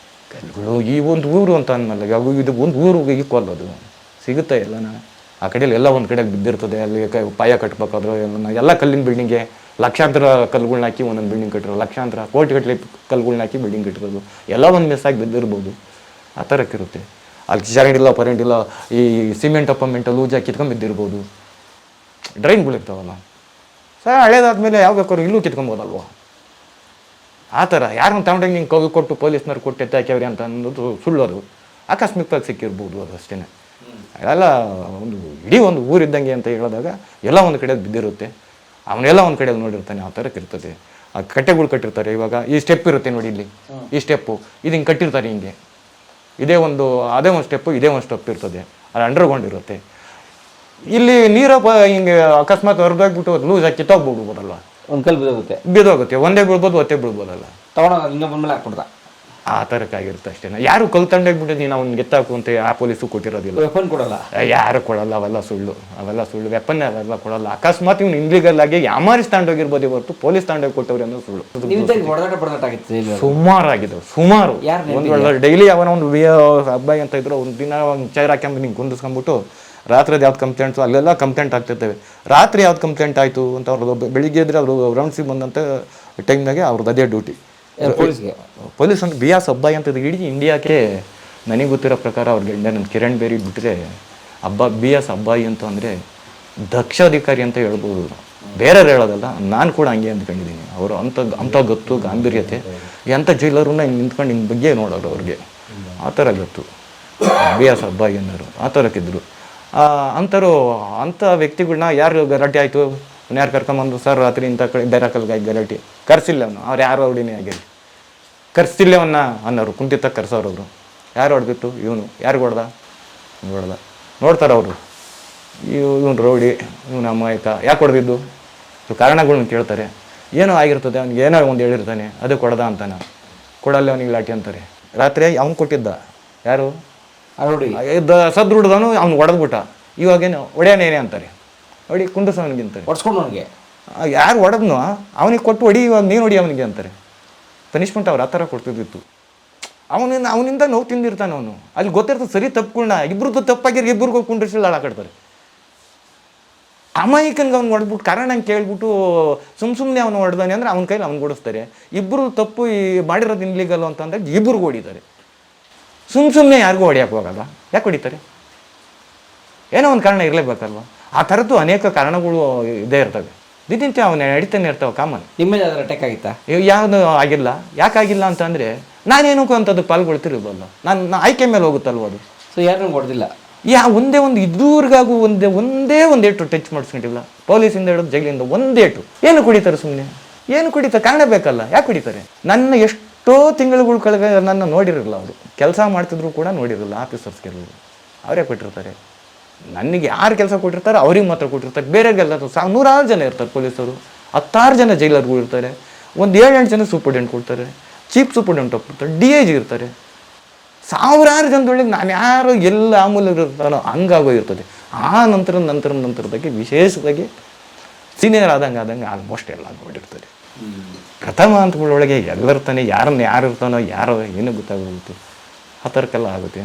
ಕಲ್ಲುಗಳು ಈ ಒಂದು ಊರು ಅಂತ ಅಂದಮೇಲೆ ಇದು ಒಂದು ಊರಿಗೆ ಈಕ್ವಲ್ ಅದು ಸಿಗುತ್ತೆ. ಎಲ್ಲನ ಆ ಕಡೆಯಲ್ಲಿ ಎಲ್ಲ ಒಂದು ಕಡೆ ಬಿದ್ದಿರ್ತದೆ. ಅಲ್ಲಿ ಪಾಯ ಕಟ್ಬೇಕಾದ್ರು ಎಲ್ಲ ಕಲ್ಲಿನ ಬಿಲ್ಡಿಂಗ್ಗೆ ಲಕ್ಷಾಂತರ ಕಲ್ಲುಗಳ್ನ ಹಾಕಿ ಒಂದೊಂದು ಬಿಲ್ಡಿಂಗ್ ಕಟ್ಟಿರೋದು, ಲಕ್ಷಾಂತರ ಕೋಟಿಗಟ್ಟಲೆ ಕಲ್ಲುಗಳ್ನ ಹಾಕಿ ಬಿಲ್ಡಿಂಗ್ ಕಟ್ಟಿರೋದು, ಎಲ್ಲ ಒಂದು ಮಿಸ್ ಆಗಿ ಬಿದ್ದಿರ್ಬೋದು. ಆ ಥರಕ್ಕಿರುತ್ತೆ. ಅಲ್ಲಿ ಚರಂಡಿ ಇಲ್ಲ, ಪರೆಂಟ್ ಇಲ್ಲ, ಈ ಸಿಮೆಂಟ್ ಅಪ್ಪಮೆಂಟ್ ಲೂಜಾಗಿ ಕಿತ್ಕೊಂಡು ಬಿದ್ದಿರ್ಬೋದು. ಡ್ರೈನ್ಗಳಿರ್ತಾವಲ್ಲ ಹಳೇದಾದ್ಮೇಲೆ ಯಾವ ಬೇಕಾದ್ರು ಇಲ್ಲೂ ಕಿತ್ಕೊಬೋದಲ್ವ. ಆ ಥರ ಯಾರನ್ನ ತಗೊಂಡಾಗ ನಿಂಗೆ ಕವಿ ಕೊಟ್ಟು ಪೊಲೀಸ್ನವ್ರು ಕೊಟ್ಟು ಎತ್ತಾಕ್ಯವ್ರಿ ಅಂತ ಅನ್ನೋದು ಸುಳ್ಳು. ಅದು ಆಕಸ್ಮಿಕವಾಗಿ ಸಿಕ್ಕಿರ್ಬೋದು, ಅದು ಅಷ್ಟೇ. ಎಲ್ಲ ಇಡೀ ಒಂದು ಊರಿದ್ದಂಗೆ ಅಂತ ಹೇಳಿದಾಗ ಎಲ್ಲ ಒಂದು ಕಡೆ ಬಿದ್ದಿರುತ್ತೆ. ಅವನ್ನೆಲ್ಲ ಒಂದು ಕಡೆಯಲ್ಲಿ ನೋಡಿರ್ತಾನೆ. ಆ ಥರಕ್ಕೆ ಇರ್ತದೆ. ಆ ಕಟ್ಟೆಗಳು ಕಟ್ಟಿರ್ತಾರೆ. ಇವಾಗ ಈ ಸ್ಟೆಪ್ ಇರುತ್ತೆ ನೋಡಿ, ಇಲ್ಲಿ ಈ ಸ್ಟೆಪ್ಪು ಇದು ಹಿಂಗೆ ಕಟ್ಟಿರ್ತಾರೆ. ಹಿಂಗೆ ಅದೇ ಒಂದು ಸ್ಟೆಪ್ಪು, ಇದೇ ಒಂದು ಸ್ಟೆಪ್ ಇರ್ತದೆ. ಅದು ಅಂಡರ್ಗ್ರೌಂಡ್ ಇರುತ್ತೆ. ಇಲ್ಲಿ ನೀರಪ್ಪ ಹಿಂಗೆ ಅಕಸ್ಮಾತ್ ಹೊರದಾಗ್ಬಿಟ್ಟು ಲೂಸ್ ಹಾಕಿ ಕಿತ್ತೋಗ್ಬಿಡ್ಬೋದಲ್ವ. ಒಂದು ಕಲ್ಲು ಬಿದ್ದೋಗುತ್ತೆ. ಒಂದೇ ಬೀಳ್ಬೋದು, ಒತ್ತೆ ಬೀಳ್ಬೋದಲ್ಲ. ತಗೊಂಡು ಇನ್ನೊಬ್ಬನ ಮೇಲೆ ಹಾಕ್ಬಿಡ್ದ. ಆ ಥರಕ್ಕಾಗಿರುತ್ತೆ ಅಷ್ಟೇ. ಯಾರು ಕಲ್ತಂಡೋಗ್ಬಿಟ್ಟು ನೀನು ಅವ್ನು ಗೆತ್ತಾಕು ಅಂತ ಆ ಪೊಲೀಸು ಕೊಟ್ಟಿರೋದಿಲ್ಲ. ವೆಪನ್ ಕೊಡಲ್ಲ, ಯಾರು ಕೊಡಲ್ಲ, ಅವೆಲ್ಲ ಸುಳ್ಳು, ವೆಪನ್ ಅವೆಲ್ಲ ಕೊಡಲ್ಲ. ಅಕಸ್ಮಾತ್ ಇವ್ನು ಇನ್ಲೀಗಲ್ ಆಗಿ ಯಾಮಾರಿಸ್ ತಗೊಂಡೋಗಿರ್ಬೋದು, ಹೊರತು ಪೊಲೀಸ್ ತಗೊಂಡೋಗಿ ಕೊಟ್ಟವ್ರೆ ಅನ್ನೋ ಸುಳ್ಳು. ಹೊಡೆದಾಟ ಬಡದಾಟ ಆಗಿತ್ತು ಸುಮಾರಾಗಿದೆ, ಸುಮಾರು. ಯಾರು ಒಂದು ಒಳ್ಳೆ ಡೈಲಿ ಅವನ ಒಂದು ಹಬ್ಬ ಅಂತ ಇದ್ರು, ಒಂದು ದಿನ ಒಂದು ಚೈರ್ ಹಾಕ್ಯಂಬ ನಿಂಗೆ ಕುಂದಿಸ್ಕೊಂಡ್ಬಿಟ್ಟು ರಾತ್ರಿದು ಯಾವ್ದು ಕಂಪ್ಲೇಂಟ್ಸು ಅಲ್ಲೆಲ್ಲ ಕಂಪ್ಲೇಂಟ್ ಆಗ್ತಿರ್ತೇವೆ. ರಾತ್ರಿ ಯಾವ್ದು ಕಂಪ್ಲೇಂಟ್ ಆಯಿತು ಅಂತ ಅವ್ರದ್ದು ಬೆಳಿಗ್ಗೆ ಇದ್ರೆ ಅವರು ರೌಂಡ್ಸಿಗೆ ಬಂದಂಥ ಟೈಮ್ನಾಗೆ ಅವ್ರದ್ದು ಅದೇ ಡ್ಯೂಟಿ. ಪೊಲೀಸ್ಗೆ ಪೊಲೀಸ್ ಅಂತ ಬಿ ಎಸ್ ಅಬ್ಬಾಯಿ ಅಂತ ಇಡೀ ಇಂಡಿಯಾಕ್ಕೆ ನನಗೆ ಗೊತ್ತಿರೋ ಪ್ರಕಾರ ಅವ್ರ ಗಂಡ ನನ್ನ ಕಿರಣ್ ಬೇರಿ ಬಿಟ್ಟರೆ ಬಿ ಎಸ್ ಅಬ್ಬಾಯಿ ಅಂತ ಅಂದರೆ ದಕ್ಷ ಅಧಿಕಾರಿ ಅಂತ ಹೇಳ್ಬೋದು. ಬೇರೆಯವ್ರು ಹೇಳೋದಲ್ಲ, ನಾನು ಕೂಡ ಹಂಗೆ ಅಂದ್ಕೊಂಡಿದ್ದೀನಿ. ಅವರು ಅಂಥ ಗೊತ್ತು, ಗಾಂಭೀರ್ಯತೆ, ಎಂಥ ಜೈಲರನ್ನ ಹಿಂಗೆ ನಿಂತ್ಕೊಂಡು ಹಿಂಗೆ ಬಗ್ಗೆ ನೋಡೋರು ಅವ್ರಿಗೆ. ಆ ಥರ ಗೊತ್ತು ಬಿ ಎಸ್ ಅಬ್ಬಾಯಿ ಅನ್ನೋರು, ಆ ಥರಕ್ಕಿದ್ರು. ಅಂಥ ವ್ಯಕ್ತಿಗಳನ್ನ ಯಾರು ಗಲಾಟೆ ಆಯಿತು, ಯಾರು ಕರ್ಕೊಂಬಂದು ಸರ್ ರಾತ್ರಿ ಇಂಥ ಕಡೆ ಬೇರೆ ಕಲ್ಗಾಗಿ ಗಲಾಟೆ ಕರ್ಸಿಲ್ಲ ಅವನು, ಅವ್ರು ಯಾರು ಹೊಡಿನೇ ಆಗಿರಲಿ ಕರ್ಸಿಲ್ಲ ಅವನ್ನ ಅನ್ನೋರು, ಕುಂತಿತ್ತ ಕರ್ಸೋರವರು. ಯಾರು ಹೊಡೆದಿತ್ತು? ಇವನು. ಯಾರು ಹೊಡೆದ? ನೋಡ್ತಾರೆ ಅವರು, ಇವನು ರೌಡಿ, ಇವನು ಅಮಾಯಕ, ಯಾಕೆ ಹೊಡೆದಿದ್ದು? ಕಾರಣಗಳನ್ನ ಕೇಳ್ತಾರೆ. ಏನೋ ಆಗಿರ್ತದೆ, ಅವ್ನಿಗೆ ಏನೋ ಒಂದು ಹೇಳಿರ್ತಾನೆ, ಅದು ಕೊಡ್ದ ಅಂತಾನೆ, ಕೊಡಲ್ಲ ಅವನಿಗೆ ಲಾಠಿ ಅಂತಾರೆ. ರಾತ್ರಿ ಅವ್ನು ಕೊಟ್ಟಿದ್ದ, ಯಾರು ಸದ್ರುಡ್ದವನು ಅವ್ನು ಹೊಡೆದ್ಬಿಟ್ಟ. ಇವಾಗೇನು ಹೊಡೆಯನೇನೆ ಅಂತಾರೆ, ಹೊಡಿ ಕುಂಡಸವನಿಗಿಂತಾರೆ, ಹೊಡ್ಸ್ಕೊಂಡು ಅವನಿಗೆ. ಯಾರು ಹೊಡೆದ್ನೋ ಅವನಿಗೆ ಕೊಟ್ಟು ಹೊಡಿ, ಇವಾಗ ನೀನು ಹೊಡಿ ಅವನಿಗೆ ಅಂತಾರೆ. ಪನಿಷ್ಮೆಂಟ್ ಅವ್ರು ಆ ಥರ ಕೊಡ್ತಿದ್ದಿತ್ತು. ಅವನಿಂದ ನೋವು ತಿಂದಿರ್ತಾನೆ ಅವನು. ಅಲ್ಲಿ ಗೊತ್ತಿರ್ತದೆ ಸರಿ ತಪ್ಪುಗಳನ್ನ, ಇಬ್ರದ್ದು ತಪ್ಪಾಗಿರಿ ಇಬ್ಬರಿಗೂ ಕುಂಡ್ರಿಸಿ ಹಾಳಾಕಡ್ತಾರೆ. ಅಮಾಯಕನ್ಗೆ ಅವ್ನು ಹೊಡೆದ್ಬಿಟ್ಟು ಕಾರಣ ಕೇಳ್ಬಿಟ್ಟು ಸುಮ್ಮನೆ ಅವನು ಹೊಡೆದಾನೆ ಅಂದರೆ ಅವನ ಕೈಲಿ ಅವ್ನು ಓಡಿಸ್ತಾರೆ. ಇಬ್ಬರು ತಪ್ಪು ಮಾಡಿರೋದು ಇನ್ಲೀಗಲ್ ಅಂತಂದಾಗ ಇಬ್ಬರಿಗೂ ಹೊಡಿತಾರೆ. ಸುಮ್ಮನೆ ಯಾರಿಗೂ ಹೊಡಿಯೋಕೆ ಹೋಗಲ್ಲ. ಯಾಕೆ ಹೊಡಿತಾರೆ? ಏನೋ ಒಂದು ಕಾರಣ ಇರಲೇಬೇಕಲ್ವ. ಆ ಥರದ್ದು ಅನೇಕ ಕಾರಣಗಳು ಇದೇ ಇರ್ತವೆ, ದಿನನಿತ್ಯ ಅವನ್ನ ನಡೀತಾನೆ ಇರ್ತಾವೆ, ಕಾಮನ್. ನಿಮ್ಮ ಅಟ್ಯಾಕ್ ಆಗಿತ್ತಾ? ಯಾವುದು ಆಗಿಲ್ಲ. ಯಾಕಾಗಿಲ್ಲ ಅಂತಂದರೆ ನಾನೇನಕ್ಕೂ ಅಂಥದ್ದು ಪಾಲ್ಗೊಳ್ತಿರ್ಬೋಲ್ಲ, ನಾನು ಆಯ್ಕೆ ಮೇಲೆ ಹೋಗುತ್ತಲ್ವ ಅದು. ಸೊ ಯಾರನ್ನೂ ಹೊಡೆದಿಲ್ಲ. ಒಂದೇ ಒಂದು ಇದುವರೆಗಾಗೂ ಒಂದೇ ಏಟು ಟಚ್ ಮಾಡಿಸ್ಕೊಂಡಿಲ್ಲ. ಪೊಲೀಸಿಂದ ಹಿಡಿದು ಜೈಲಿಂದ ಒಂದೇಟು. ಏನು ಕುಡಿತಾರೆ? ಸುಮ್ಮನೆ ಏನು ಕುಡಿತಾರೆ? ಕಾರಣ ಬೇಕಲ್ಲ, ಯಾಕೆ ಕುಡಿತಾರೆ? ನನ್ನ ಎಷ್ಟೋ ತಿಂಗಳುಗಳ ಕೆಳಗೆ ನನ್ನ ನೋಡಿರಲ್ಲ, ಅವರು ಕೆಲಸ ಮಾಡ್ತಿದ್ರು ಕೂಡ ನೋಡಿರಲ್ಲ. ಆಫೀಸರ್ಸ್ ಕೆಲವರು ಅವರೇ ಕೊಟ್ಟಿರ್ತಾರೆ. ನನಗೆ ಯಾರು ಕೆಲಸ ಕೊಟ್ಟಿರ್ತಾರೆ ಅವ್ರಿಗೆ ಮಾತ್ರ ಕೊಟ್ಟಿರ್ತಾರೆ. ಬೇರೆಗೆಲ್ಲ ನೂರಾರು ಜನ ಇರ್ತಾರೆ ಪೊಲೀಸರು, 10 ಜನ ಜೈಲರ್ಗಳು ಇರ್ತಾರೆ, ಒಂದು 7-8 ಜನ ಸೂಪರ್ಡೆಂಟ್ ಕೊಡ್ತಾರೆ, ಚೀಫ್ ಸೂಪರ್ಡೆಂಟ್ ಹೋಗ್ಬಿಡ್ತಾರೆ, DIG ಇರ್ತಾರೆ. ಸಾವಿರಾರು ಜನದೊಳಗೆ ನಾನು ಯಾರು ಎಲ್ಲ ಆಮೂಲ ಇರ್ತಾನೋ ಹಂಗಾಗೋಗಿರ್ತದೆ. ಆ ನಂತರದಾಗಿ ವಿಶೇಷವಾಗಿ ಸೀನಿಯರ್ ಆದಂಗೆ ಆಲ್ಮೋಸ್ಟ್ ಎಲ್ಲ ನೋಡಿರ್ತಾರೆ. ಪ್ರಥಮ ಹಂತಗಳೊಳಗೆ ಎಲ್ಲರ್ತಾನೆ, ಯಾರು ಇರ್ತಾನೋ ಯಾರೋ ಏನೂ ಗೊತ್ತಾಗೋಗುತ್ತೆ, ಆ ಥರಕ್ಕೆಲ್ಲ ಆಗುತ್ತೆ.